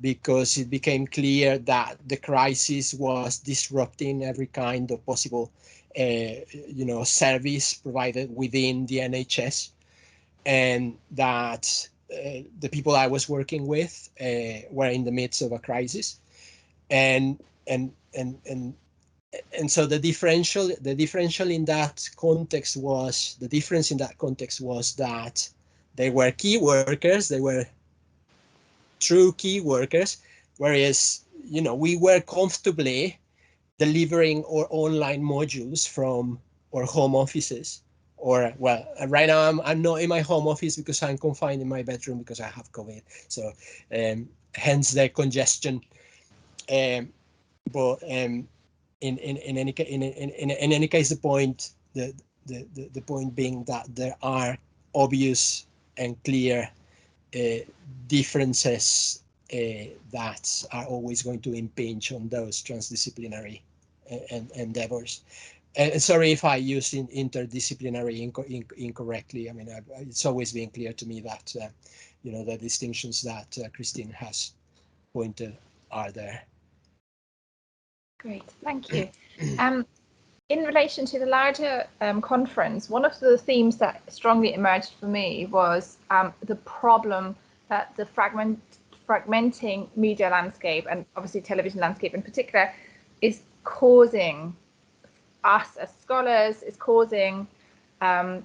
because it became clear that the crisis was disrupting every kind of possible, you know, service provided within the NHS, and that the people I was working with were in the midst of a crisis, and so the differential in that context was, the difference in that context was that they were key workers, they were true key workers, whereas, you know, we were comfortably delivering our online modules from our home offices. Or, well, right now I'm not in my home office because I'm confined in my bedroom because I have COVID. So hence the congestion. But in any case, the point being that there are obvious and clear differences that are always going to impinge on those transdisciplinary endeavors. Sorry if I used interdisciplinary incorrectly. I mean, it's always been clear to me that the distinctions that Christine has pointed are there. Great, thank you. In relation to the larger conference, one of the themes that strongly emerged for me was the problem that the fragmenting media landscape, and obviously television landscape in particular, is causing us as scholars, is causing the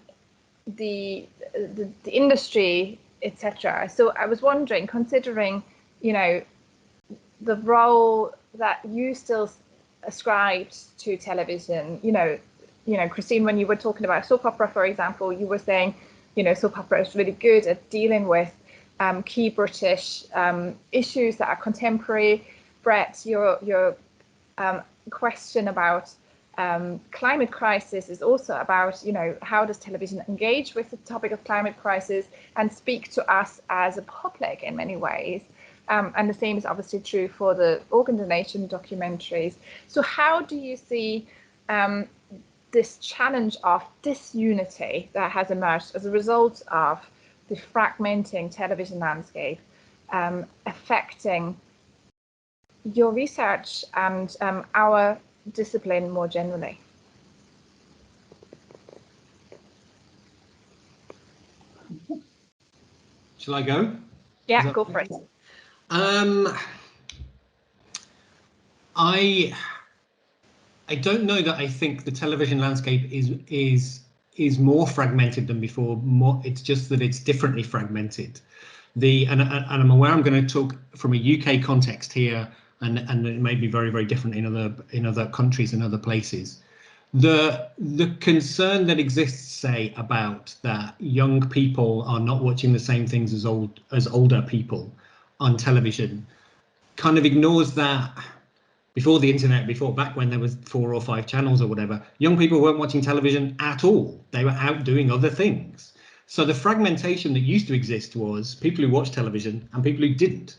industry, etc. So I was wondering, considering the role that you still ascribed to television, Christine, when you were talking about soap opera, for example, you were saying, soap opera is really good at dealing with key British issues that are contemporary. Brett, your question about climate crisis is also about, how does television engage with the topic of climate crisis and speak to us as a public in many ways. And the same is obviously true for the organ donation documentaries. So how do you see this challenge of disunity that has emerged as a result of the fragmenting television landscape affecting your research and our discipline more generally? Shall I go? Yeah, go for it. I don't know that I think the television landscape is more fragmented than before. It's just that it's differently fragmented. And I'm aware I'm going to talk from a UK context here, and it may be very, very different in other countries and other places. The concern that exists, say, about that young people are not watching the same things as older people on television, kind of ignores that. Before the internet, back when there was 4 or 5 channels or whatever, young people weren't watching television at all. They were out doing other things. So the fragmentation that used to exist was people who watched television and people who didn't.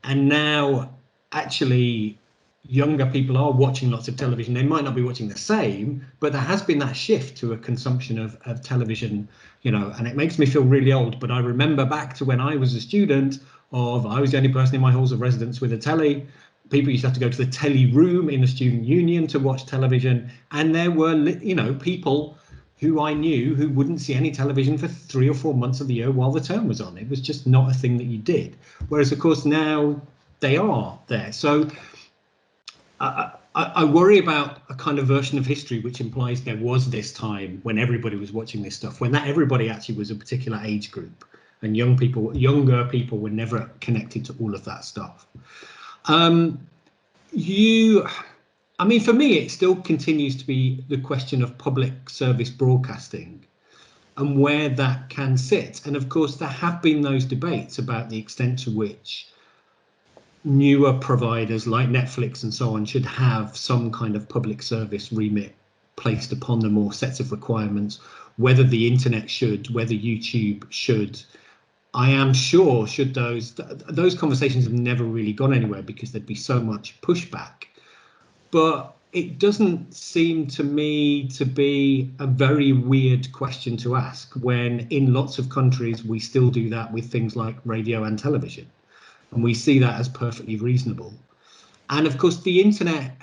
And now, actually, younger people are watching lots of television. They might not be watching the same, but there has been that shift to a consumption of television, and it makes me feel really old. But I remember back to when I was a student I was the only person in my halls of residence with a telly. People used to have to go to the telly room in the student union to watch television. And there were, people who I knew who wouldn't see any television for 3 or 4 months of the year while the term was on. It was just not a thing that you did. Whereas, of course, now they are there. So I worry about a kind of version of history which implies there was this time when everybody was watching this stuff, when that everybody actually was a particular age group, and younger people were never connected to all of that stuff. For me, it still continues to be the question of public service broadcasting and where that can sit. And of course, there have been those debates about the extent to which newer providers like Netflix and so on should have some kind of public service remit placed upon them, or sets of requirements, whether the internet should, whether YouTube should. I am sure should those conversations have never really gone anywhere because there'd be so much pushback. But it doesn't seem to me to be a very weird question to ask when in lots of countries we still do that with things like radio and television. And we see that as perfectly reasonable. And of course, the internet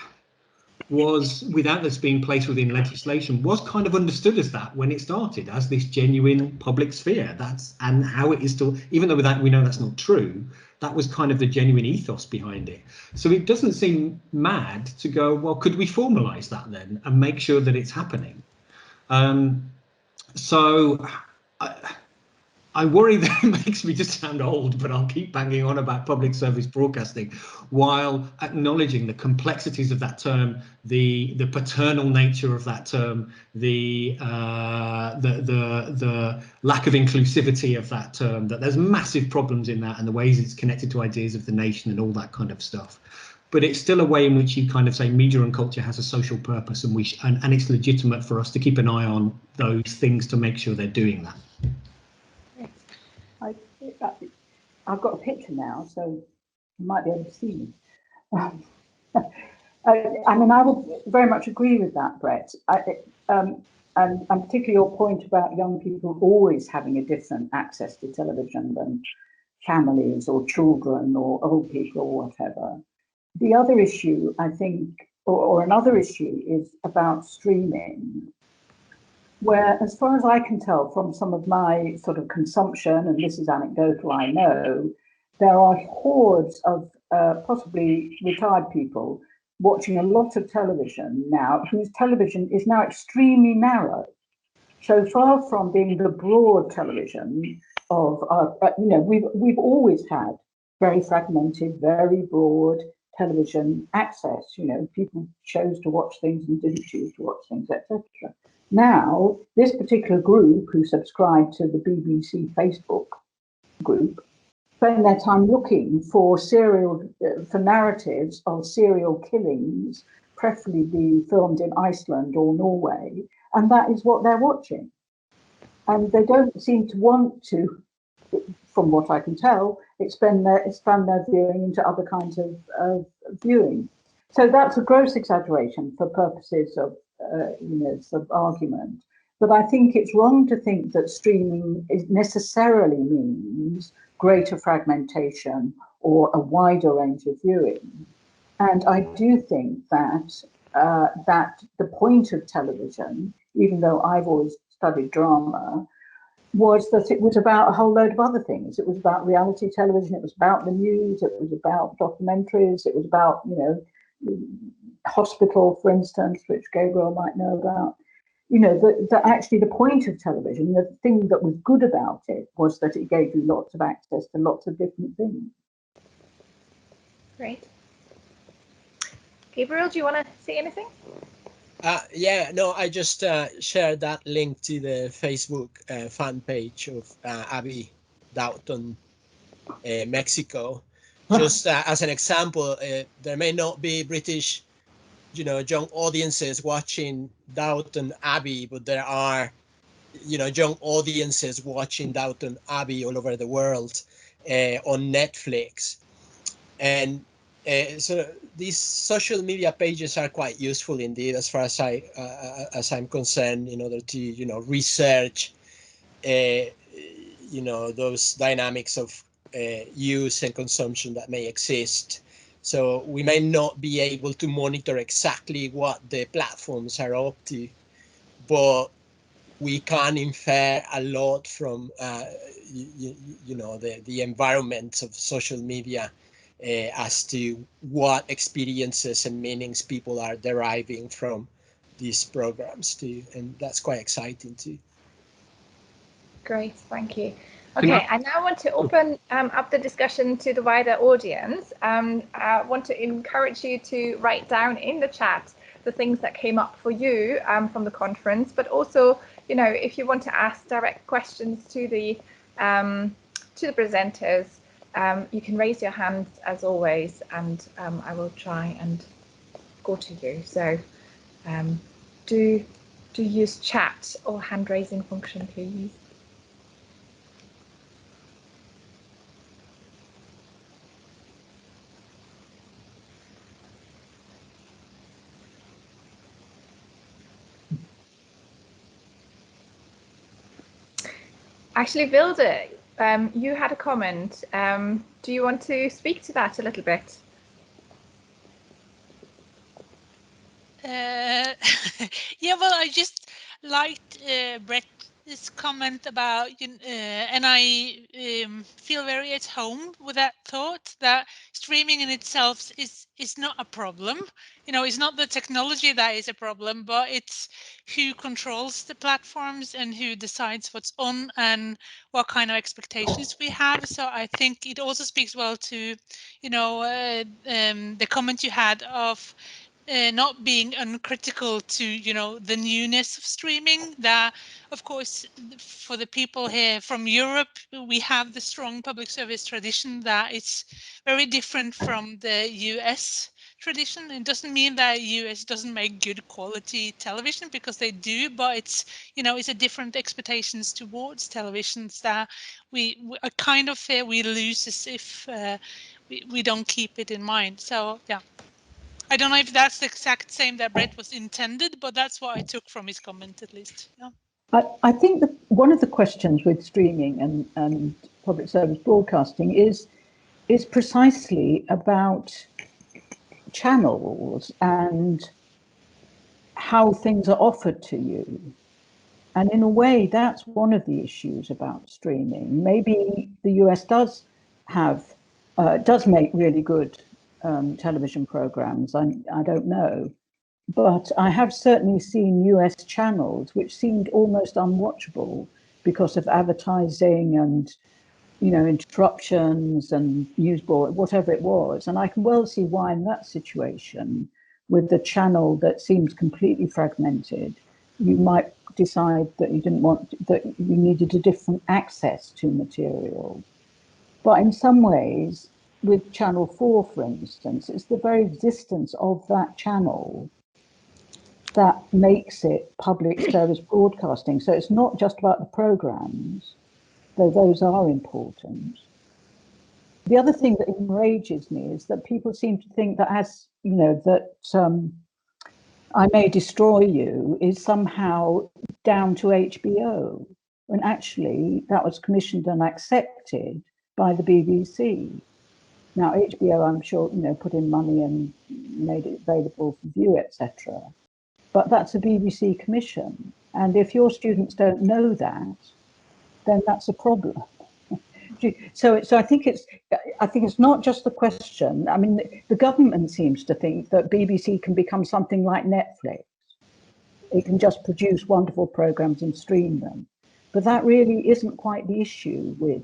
was, without this being placed within legislation, was kind of understood as that when it started, as this genuine public sphere. And how it is still, even though we know that's not true, that was kind of the genuine ethos behind it. So it doesn't seem mad to go, well, could we formalize that then and make sure that it's happening? I worry that it makes me just sound old, but I'll keep banging on about public service broadcasting while acknowledging the complexities of that term, the paternal nature of that term, the lack of inclusivity of that term, that there's massive problems in that and the ways it's connected to ideas of the nation and all that kind of stuff. But it's still a way in which you kind of say media and culture has a social purpose, and it's legitimate for us to keep an eye on those things to make sure they're doing that. I've got a picture now, so you might be able to see me. I mean, I would very much agree with that, Brett. And particularly your point about young people always having a different access to television than families or children or old people or whatever. The other issue, I think, or another issue is about streaming, where, as far as I can tell from some of my sort of consumption, and this is anecdotal, I know, there are hordes of possibly retired people watching a lot of television now, whose television is now extremely narrow. So far from being the broad television of, we've always had very fragmented, very broad television access. People chose to watch things and didn't choose to watch things, etc. Now, this particular group who subscribe to the BBC Facebook group spend their time looking for for narratives of serial killings, preferably being filmed in Iceland or Norway, and that is what they're watching. And they don't seem to want to, from what I can tell, expand their viewing into other kinds of viewing. So that's a gross exaggeration for purposes of sort of argument. But I think it's wrong to think that streaming necessarily means greater fragmentation or a wider range of viewing. And I do think that that the point of television, even though I've always studied drama, was that it was about a whole load of other things. It was about reality television, it was about the news, it was about documentaries, it was about, Hospital, for instance, which Gabriel might know about. Actually the point of television, the thing that was good about it was that it gave you lots of access to lots of different things. Great. Gabriel, do you want to say anything? I just shared that link to the Facebook fan page of Abby Doughton, Mexico. Just as an example, there may not be British, young audiences watching Downton Abbey, but there are, young audiences watching Downton Abbey all over the world on Netflix. And so these social media pages are quite useful indeed, as far as I'm concerned, in order to, research, those dynamics of use and consumption that may exist. So we may not be able to monitor exactly what the platforms are up to, but we can infer a lot from the environment of social media as to what experiences and meanings people are deriving from these programs too, and that's quite exciting too. Great, thank you. Okay, I now want to open up the discussion to the wider audience. I want to encourage you to write down in the chat the things that came up for you from the conference, but also, if you want to ask direct questions to the presenters, you can raise your hands as always, and I will try and go to you. So do use chat or hand raising function, please. Actually, Vilde, you had a comment. Do you want to speak to that a little bit? Yeah, well, I just liked Brett's comment about, and I feel very at home with that thought that streaming in itself is not a problem. It's not the technology that is a problem, but it's who controls the platforms and who decides what's on and what kind of expectations we have. So I think it also speaks well to, the comment you had of not being uncritical to the newness of streaming. That, of course, for the people here from Europe, we have the strong public service tradition that is very different from the US tradition. It doesn't mean that US doesn't make good quality television, because they do, but it's, you know, it's a different expectations towards televisions that we I kind of fear we lose if we don't keep it in mind. So yeah, I don't know if that's the exact same that Brett was intended, but that's what I took from his comment, at least. Yeah. I think that one of the questions with streaming and public service broadcasting is precisely about channels and how things are offered to you. And in a way, that's one of the issues about streaming. Maybe the US does make really good television programs. I don't know. But I have certainly seen US channels which seemed almost unwatchable because of advertising and, you know, interruptions and news board, whatever it was. And I can well see why in that situation, with the channel that seems completely fragmented, you might decide that you didn't want, that you needed a different access to material. But in some ways, with Channel 4, for instance, it's the very existence of that channel that makes it public service broadcasting. So it's not just about the programs, though those are important. The other thing that enrages me is that people seem to think that, as you know, that I May Destroy You is somehow down to HBO, when actually that was commissioned and accepted by the BBC. Now HBO, I'm sure, you know, put in money and made it available for view, etc. But that's a BBC commission, and if your students don't know that, then that's a problem. So I think it's not just the question. I mean, the government seems to think that BBC can become something like Netflix. It can just produce wonderful programs and stream them, but that really isn't quite the issue with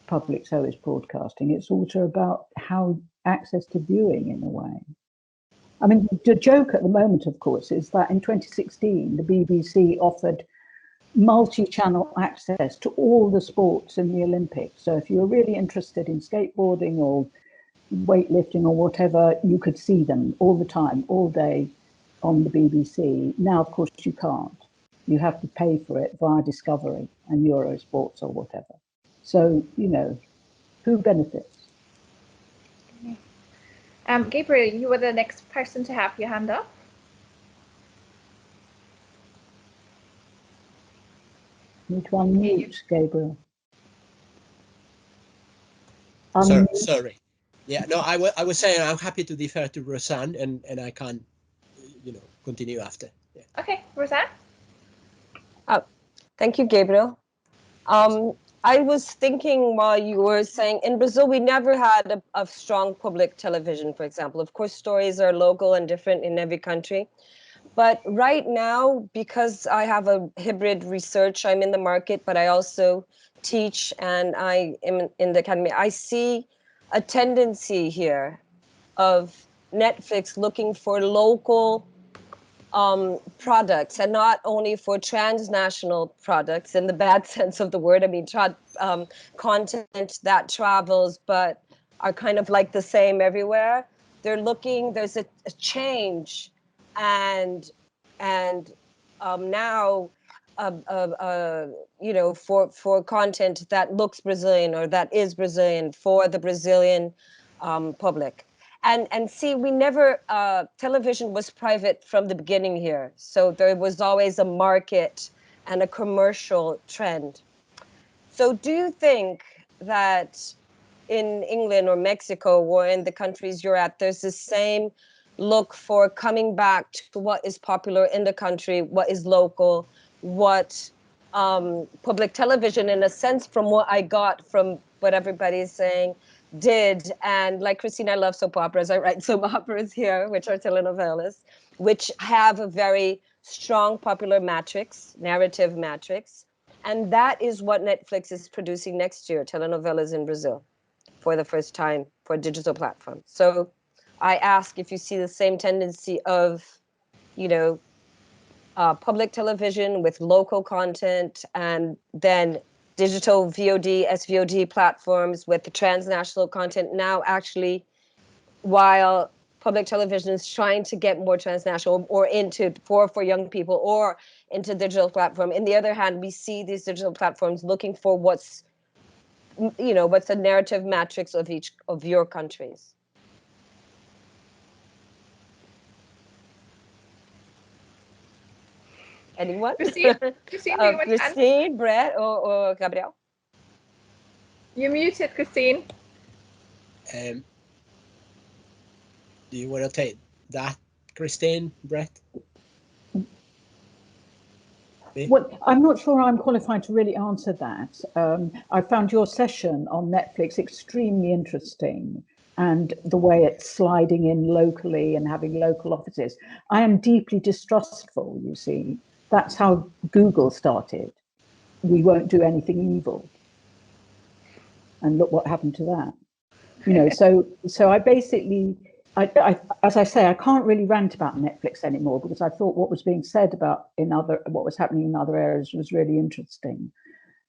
public service broadcasting. It's also about how access to viewing, in a way. I mean, the joke at the moment, of course, is that in 2016, the BBC offered multi-channel access to all the sports in the Olympics. So if you were really interested in skateboarding or weightlifting or whatever, you could see them all the time, all day on the BBC. Now, of course, you can't. You have to pay for it via Discovery and Eurosports or whatever. So, you know, who benefits? Gabriel, you were the next person to have your hand up. Need to unmute, Gabriel. Sorry. Yeah, no, I was saying I'm happy to defer to Roseanne, and I can, you know, continue after. Yeah. Okay, Roseanne. Thank you, Gabriel. I was thinking while you were saying, in Brazil, we never had a strong public television, for example. Of course, stories are local and different in every country. But right now, because I have a hybrid research, I'm in the market, but I also teach and I am in the academy. I see a tendency here of Netflix looking for local products, and not only for transnational products in the bad sense of the word. I mean, content that travels, but are kind of like the same everywhere. They're looking, there's a change, and now, you know, for content that looks Brazilian or that is Brazilian for the Brazilian public. And see, we never, television was private from the beginning here. So there was always a market and a commercial trend. So do you think that in England or Mexico or in the countries you're at, there's the same look for coming back to what is popular in the country, what is local, what public television, in a sense, from what I got from what everybody is saying, did? And like Christine, I love soap operas. I write soap operas here, which are telenovelas, which have a very strong popular matrix, narrative matrix. And that is what Netflix is producing next year, telenovelas in Brazil, for the first time for a digital platform. So I ask if you see the same tendency of, you know, public television with local content, and then digital VOD, SVOD platforms with the transnational content now actually, while public television is trying to get more transnational or into for young people or into digital platform. On the other hand, we see these digital platforms looking for what's the narrative matrix of each of your countries. Anyone? Christine, Christine, do you want to answer? Christine, Brett, or Gabriel? You're muted, Christine. Do you want to take that, Christine, Brett? Well, I'm not sure I'm qualified to really answer that. I found your session on Netflix extremely interesting, and the way it's sliding in locally and having local offices. I am deeply distrustful, you see. That's how Google started. We won't do anything evil. And look what happened to that. You know, so I basically, as I say, I can't really rant about Netflix anymore, because I thought what was being said about what was happening in other areas was really interesting.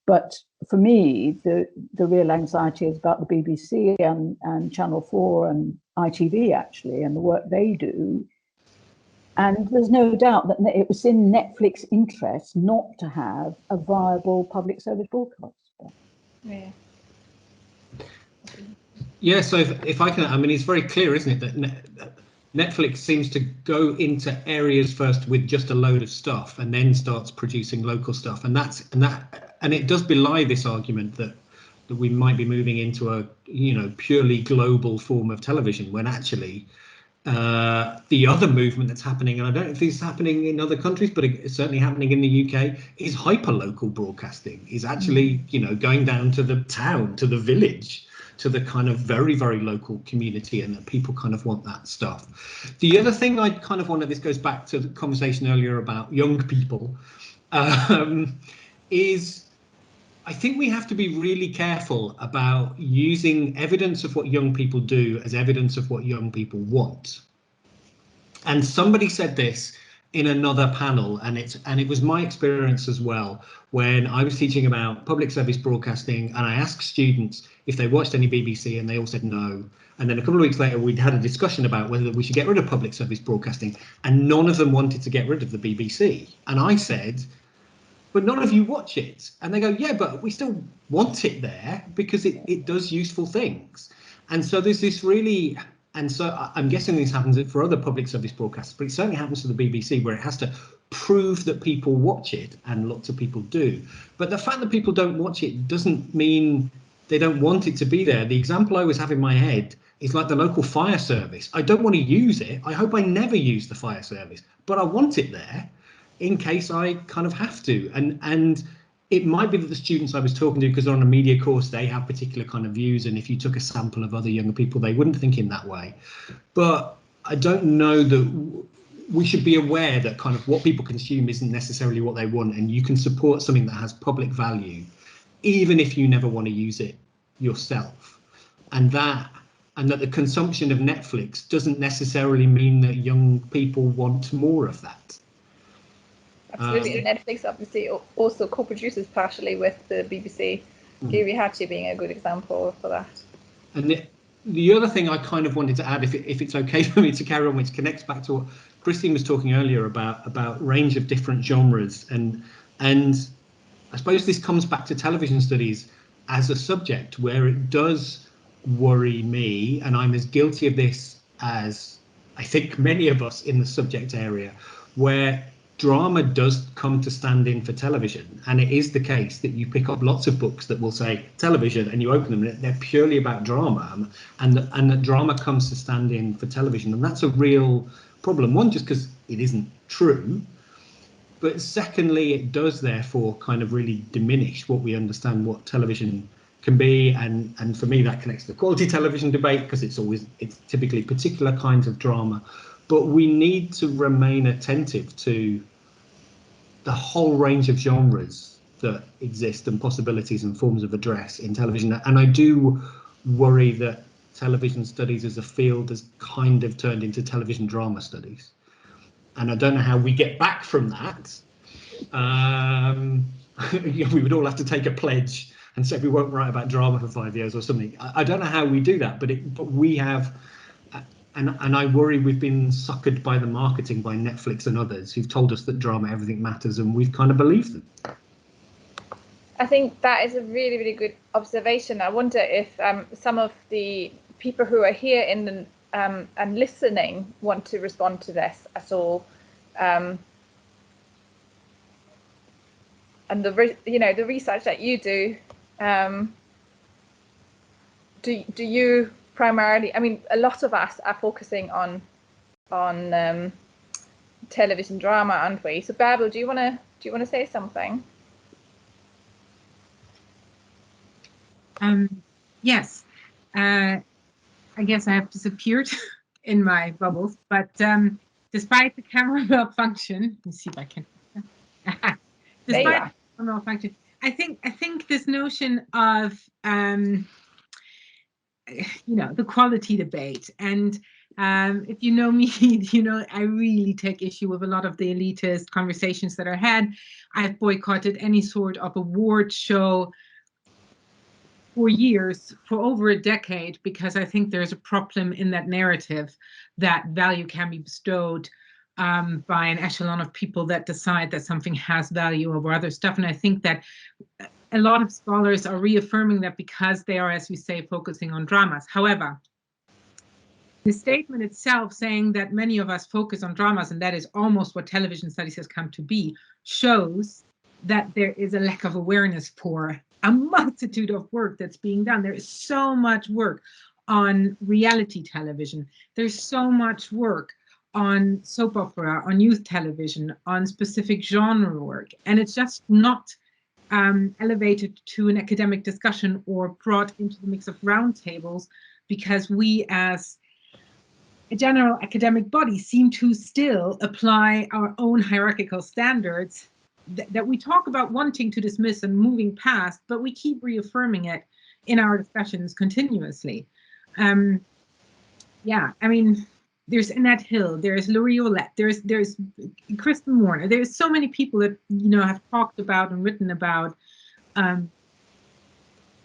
But for me, the real anxiety is about the BBC and Channel 4 and ITV, actually, and the work they do. And there's no doubt that it was in Netflix's interest not to have a viable public service broadcaster. Yeah. Yeah, so if I can, I mean, it's very clear, isn't it, that Netflix seems to go into areas first with just a load of stuff and then starts producing local stuff, and it does belie this argument that we might be moving into a purely global form of television, when actually the other movement that's happening, and I don't know if this is happening in other countries, but it's certainly happening in the UK, is hyper-local broadcasting, is actually going down to the town, to the village, to the kind of very, very local community, and that people kind of want that stuff. The other thing I kind of wanted, this goes back to the conversation earlier about young people, is I think we have to be really careful about using evidence of what young people do as evidence of what young people want. And somebody said this in another panel, and it was my experience as well, when I was teaching about public service broadcasting, and I asked students if they watched any BBC, and they all said no. And then a couple of weeks later, we'd had a discussion about whether we should get rid of public service broadcasting, and none of them wanted to get rid of the BBC. And I said, but none of you watch it. And they go, yeah, but we still want it there because it does useful things. And so there's this really, and so I'm guessing this happens for other public service broadcasts, but it certainly happens to the BBC, where it has to prove that people watch it, and lots of people do. But the fact that people don't watch it doesn't mean they don't want it to be there. The example I always have in my head is like the local fire service. I don't want to use it. I hope I never use the fire service, but I want it there in case I kind of have to. And it might be that the students I was talking to, because they're on a media course, they have particular kind of views, and if you took a sample of other younger people, they wouldn't think in that way. But I don't know that we should be aware that kind of what people consume isn't necessarily what they want, and you can support something that has public value even if you never want to use it yourself, and that the consumption of Netflix doesn't necessarily mean that young people want more of that. Absolutely. Netflix obviously also co-produces partially with the BBC. Gary Hatchie being a good example for that. And the other thing I kind of wanted to add, if it's okay for me to carry on, which connects back to what Christine was talking earlier about range of different genres, and I suppose this comes back to television studies as a subject where it does worry me, and I'm as guilty of this as I think many of us in the subject area, where drama does come to stand in for television. And it is the case that you pick up lots of books that will say television, and you open them and they're purely about drama, and that drama comes to stand in for television. And that's a real problem. One, just because it isn't true, but secondly, it does therefore kind of really diminish what we understand what television can be. And for me, that connects to the quality television debate, because it's typically particular kinds of drama. But we need to remain attentive to the whole range of genres that exist, and possibilities and forms of address in television. And I do worry that television studies as a field has kind of turned into television drama studies. And I don't know how we get back from that. We would all have to take a pledge and say we won't write about drama for 5 years or something. I don't know how we do that, but we have And I worry we've been suckered by the marketing, by Netflix and others who've told us that drama, everything matters, and we've kind of believed them. I think that is a really, really good observation. I wonder if some of the people who are here in the, and listening want to respond to this at all. And the research that you do, do you primarily? I mean, a lot of us are focusing on television drama, aren't we? So, Babel, do you want to say something? Yes, I guess I have disappeared in my bubbles, but despite the camera malfunction, let me see if I can. Despite the camera malfunction, I think this notion of the quality debate, and if you know me, I really take issue with a lot of the elitist conversations that are had. I've boycotted any sort of award show for years, for over a decade, because I think there's a problem in that narrative that value can be bestowed by an echelon of people that decide that something has value over other stuff. And I think that a lot of scholars are reaffirming that because they are, as we say, focusing on dramas. However, the statement itself saying that many of us focus on dramas, and that is almost what television studies has come to be, shows that there is a lack of awareness for a multitude of work that's being done. There is so much work on reality television. There's so much work on soap opera, on youth television, on specific genre work. And it's just not elevated to an academic discussion or brought into the mix of roundtables, because we as a general academic body seem to still apply our own hierarchical standards that we talk about wanting to dismiss and moving past, but we keep reaffirming it in our discussions continuously. Yeah, I mean, there's Annette Hill, there's Laurie Olette, there's Kristen Warner. There's so many people that have talked about and written about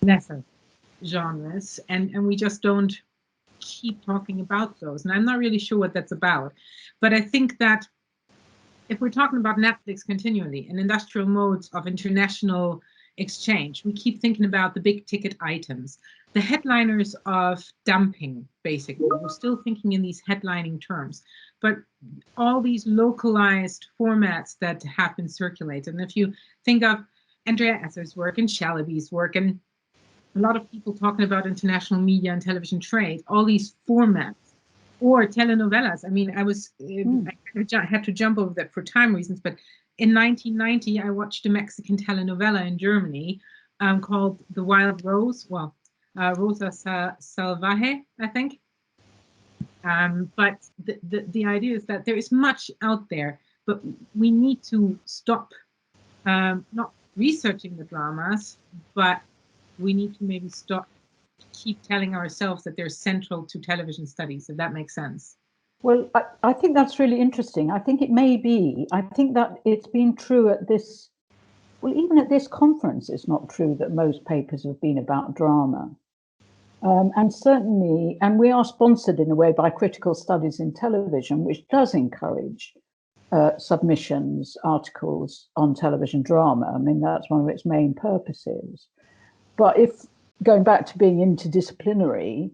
lesser genres, and we just don't keep talking about those. And I'm not really sure what that's about, but I think that if we're talking about Netflix continually and industrial modes of international exchange, we keep thinking about the big ticket items, the headliners of dumping, basically. We're still thinking in these headlining terms, but all these localized formats that have been circulated. And if you think of Andrea Esser's work and Shalaby's work, and a lot of people talking about international media and television trade, all these formats, or telenovelas. I mean, I had to jump over that for time reasons, but in 1990, I watched a Mexican telenovela in Germany called The Wild Rose, Rosa Salvaje, I think. But the idea is that there is much out there, but we need to stop not researching the dramas, but we need to maybe stop keep telling ourselves that they're central to television studies, if that makes sense. Well, I think that's really interesting. I think it may be. I think that it's been true at this, well, even at this conference, it's not true that most papers have been about drama. And certainly, and we are sponsored in a way by Critical Studies in Television, which does encourage submissions, articles on television drama. I mean, that's one of its main purposes. But if going back to being interdisciplinary,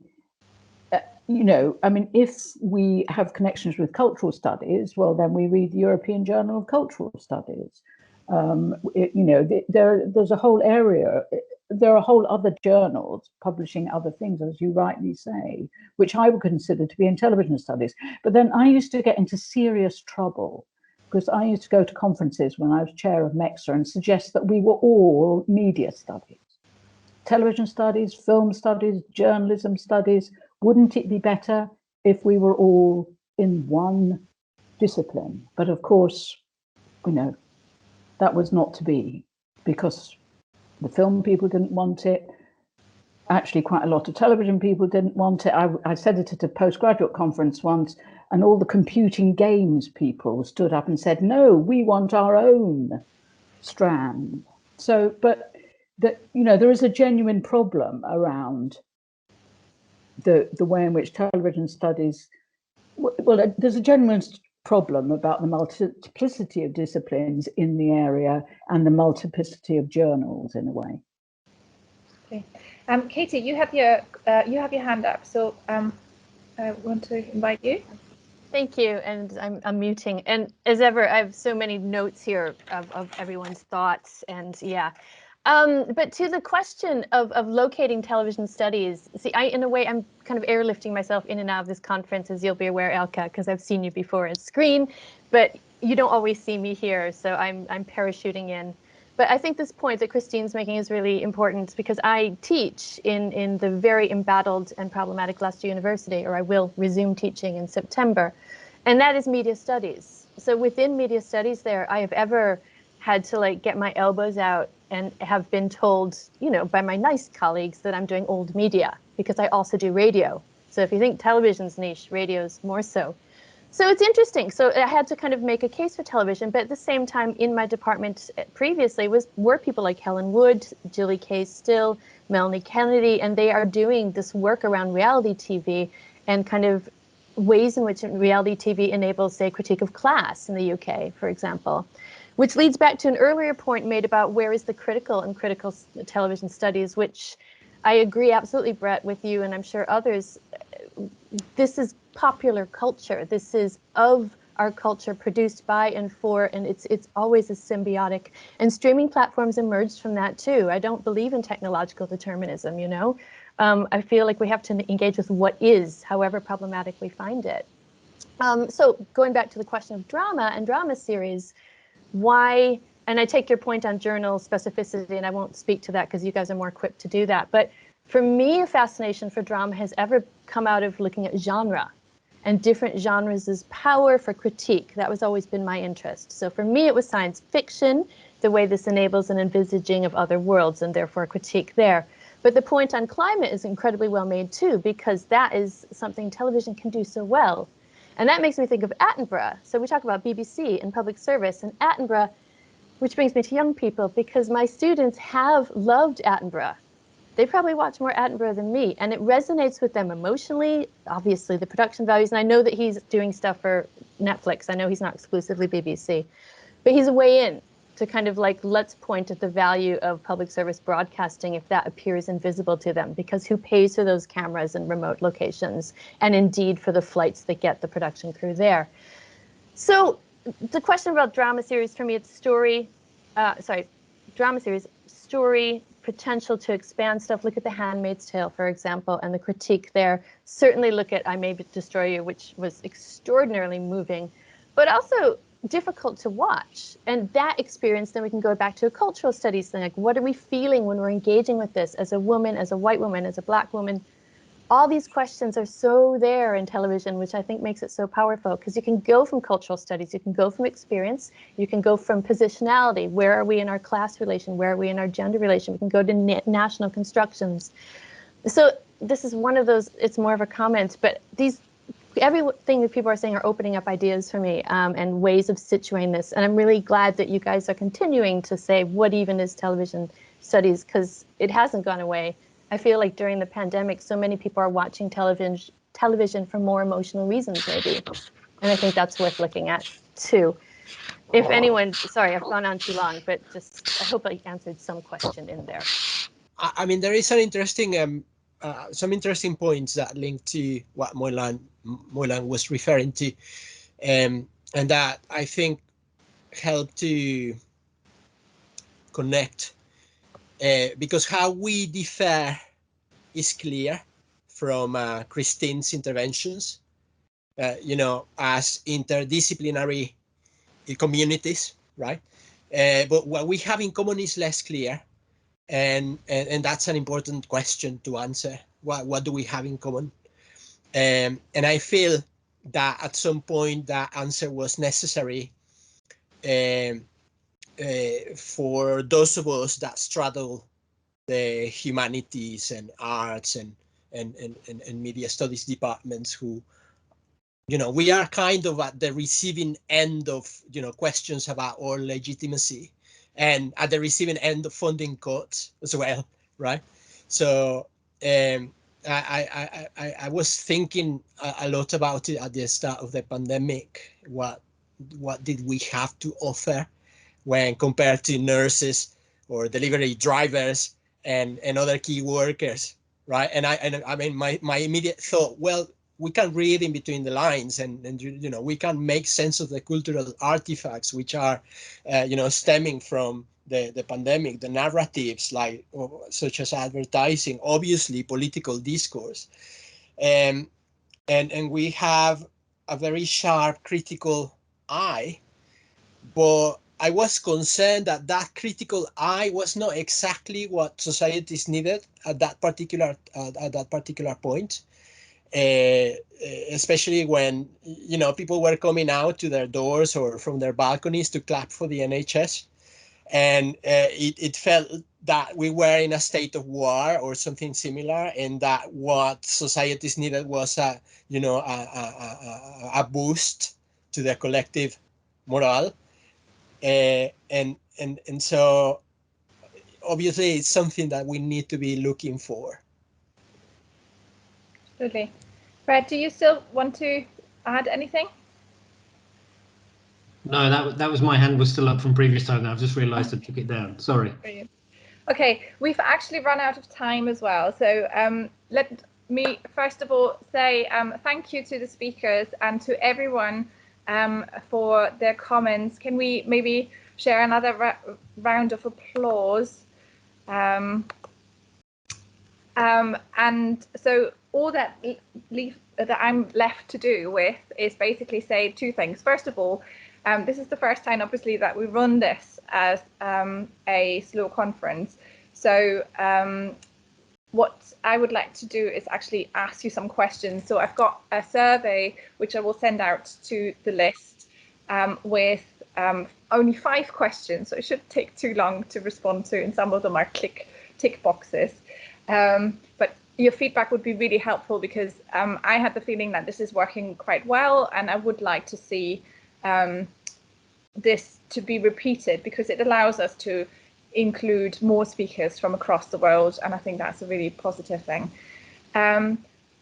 I mean, if we have connections with cultural studies, well, then we read the European Journal of Cultural Studies. There's a whole area, there are whole other journals publishing other things, as you rightly say, which I would consider to be in television studies. But then I used to get into serious trouble because I used to go to conferences when I was chair of MEXA and suggest that we were all media studies. Television studies, film studies, journalism studies. Wouldn't it be better if we were all in one discipline? But of course, that was not to be, because the film people didn't want it. Actually, quite a lot of television people didn't want it. I said it at a postgraduate conference once, and all the computing games people stood up and said, no, we want our own strand. So, but there is a genuine problem around the way in which television studies Well, there's a genuine problem about the multiplicity of disciplines in the area and the multiplicity of journals in a way. Okay, Katie, you have your hand up, so I want to invite you. Thank you, and I'm unmuting. And as ever, I have so many notes here of everyone's thoughts, and yeah. But to the question of locating television studies, see, in a way, I'm kind of airlifting myself in and out of this conference, as you'll be aware, Elka, because I've seen you before on screen, but you don't always see me here, so I'm parachuting in. But I think this point that Christine's making is really important because I teach in the very embattled and problematic Leicester University, or I will resume teaching in September, and that is media studies. So within media studies there, I have ever had to like get my elbows out and have been told, you know, by my nice colleagues that I'm doing old media because I also do radio. So if you think television's niche, radio's more so. So it's interesting. So I had to kind of make a case for television, but at the same time in my department previously were people like Helen Wood, Julie Kay Still, Melanie Kennedy, and they are doing this work around reality TV and kind of ways in which reality TV enables, say, critique of class in the UK, for example. Which leads back to an earlier point made about where is the critical in critical television studies, which I agree absolutely, Brett, with you, and I'm sure others. This is popular culture. This is of our culture, produced by and for, and it's always a symbiotic. And streaming platforms emerged from that too. I don't believe in technological determinism, you know. I feel like we have to engage with what is, however problematic we find it. So going back to the question of drama and drama series, why, and I take your point on journal specificity, and I won't speak to that because you guys are more equipped to do that. But for me, a fascination for drama has ever come out of looking at genre and different genres' power for critique. That was always been my interest. So for me, it was science fiction, the way this enables an envisaging of other worlds and therefore a critique there. But the point on climate is incredibly well made too, because that is something television can do so well. And that makes me think of Attenborough. So we talk about BBC and public service and Attenborough, which brings me to young people, because my students have loved Attenborough. They probably watch more Attenborough than me, and it resonates with them emotionally, obviously the production values, and I know that he's doing stuff for Netflix. I know he's not exclusively BBC, but he's a way in to kind of like, let's point at the value of public service broadcasting if that appears invisible to them, because who pays for those cameras in remote locations, and indeed for the flights that get the production crew there. So the question about drama series, for me, it's story, drama series, story, potential to expand stuff. Look at The Handmaid's Tale, for example, and the critique there. Certainly look at I May Destroy You, which was extraordinarily moving, but also difficult to watch. And that experience, then we can go back to a cultural studies thing, like what are we feeling when we're engaging with this as a woman, as a white woman, as a black woman? All these questions are so there in television, which I think makes it so powerful, because you can go from cultural studies, you can go from experience, you can go from positionality. Where are we in our class relation? Where are we in our gender relation? We can go to national constructions. So this is one of those, it's more of a comment, but everything that people are saying are opening up ideas for me and ways of situating this. And I'm really glad that you guys are continuing to say, what even is television studies? Because it hasn't gone away. I feel like during the pandemic, so many people are watching television for more emotional reasons, maybe. And I think that's worth looking at too. If anyone, sorry, I've gone on too long, but just, I hope I answered some question in there. I mean, there is an interesting some interesting points that link to what Moylan was referring to, and that I think help to connect, because how we differ is clear from Christine's interventions, you know, as interdisciplinary communities, right? But what we have in common is less clear. And that's an important question to answer. What do we have in common? And I feel that at some point that answer was necessary for those of us that straddle the humanities and arts and media studies departments, who, you know, we are kind of at the receiving end of, you know, questions about our legitimacy, and at the receiving end of funding cuts as well, right? So I was thinking a lot about it at the start of the pandemic. What did we have to offer when compared to nurses or delivery drivers and other key workers, right? And I mean, my immediate thought, well, we can read in between the lines, and you know, we can make sense of the cultural artifacts which are, you know, stemming from the pandemic, the narratives like such as advertising, obviously political discourse, and we have a very sharp critical eye, but I was concerned that that critical eye was not exactly what societies needed at that particular point. Especially when, you know, people were coming out to their doors or from their balconies to clap for the NHS, and it felt that we were in a state of war or something similar, and that what societies needed was a, you know, a boost to their collective morale. And so obviously it's something that we need to be looking for. Absolutely. Brett, do you still want to add anything? No, that was my hand was still up from previous time. I've just realised I took it down. Sorry. Brilliant. Okay, we've actually run out of time as well. So let me first of all say thank you to the speakers and to everyone for their comments. Can we maybe share another round of applause? And so all that I'm left to do with is basically say two things. First of all, this is the first time, obviously, that we run this as a slow conference. So what I would like to do is actually ask you some questions. So I've got a survey which I will send out to the list with only 5 questions. So it shouldn't take too long to respond to, and some of them are tick boxes. But your feedback would be really helpful, because I had the feeling that this is working quite well, and I would like to see this to be repeated, because it allows us to include more speakers from across the world, and I think that's a really positive thing. And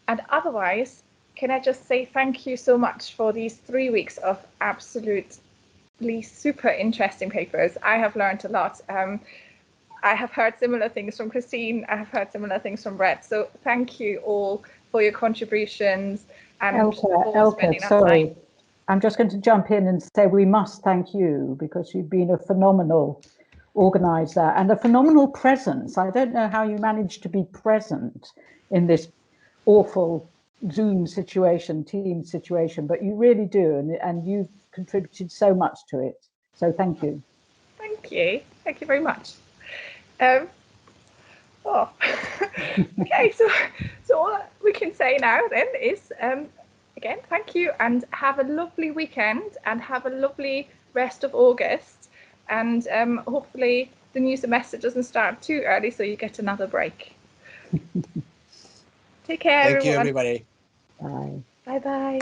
otherwise, can I just say thank you so much for these 3 weeks of absolutely super interesting papers. I have learned a lot. I have heard similar things from Christine. I have heard similar things from Brett. So thank you all for your contributions and Elke, sorry. Time. I'm just going to jump in and say we must thank you, because you've been a phenomenal organizer and a phenomenal presence. I don't know how you managed to be present in this awful Zoom situation, team situation, but you really do, and you've contributed so much to it. So thank you. Thank you. Thank you very much. Okay, so all we can say now then is again, thank you, and have a lovely weekend, and have a lovely rest of August, and hopefully the new semester doesn't start too early, so you get another break. Take care, Thank everyone. you, everybody. Bye. Bye-bye.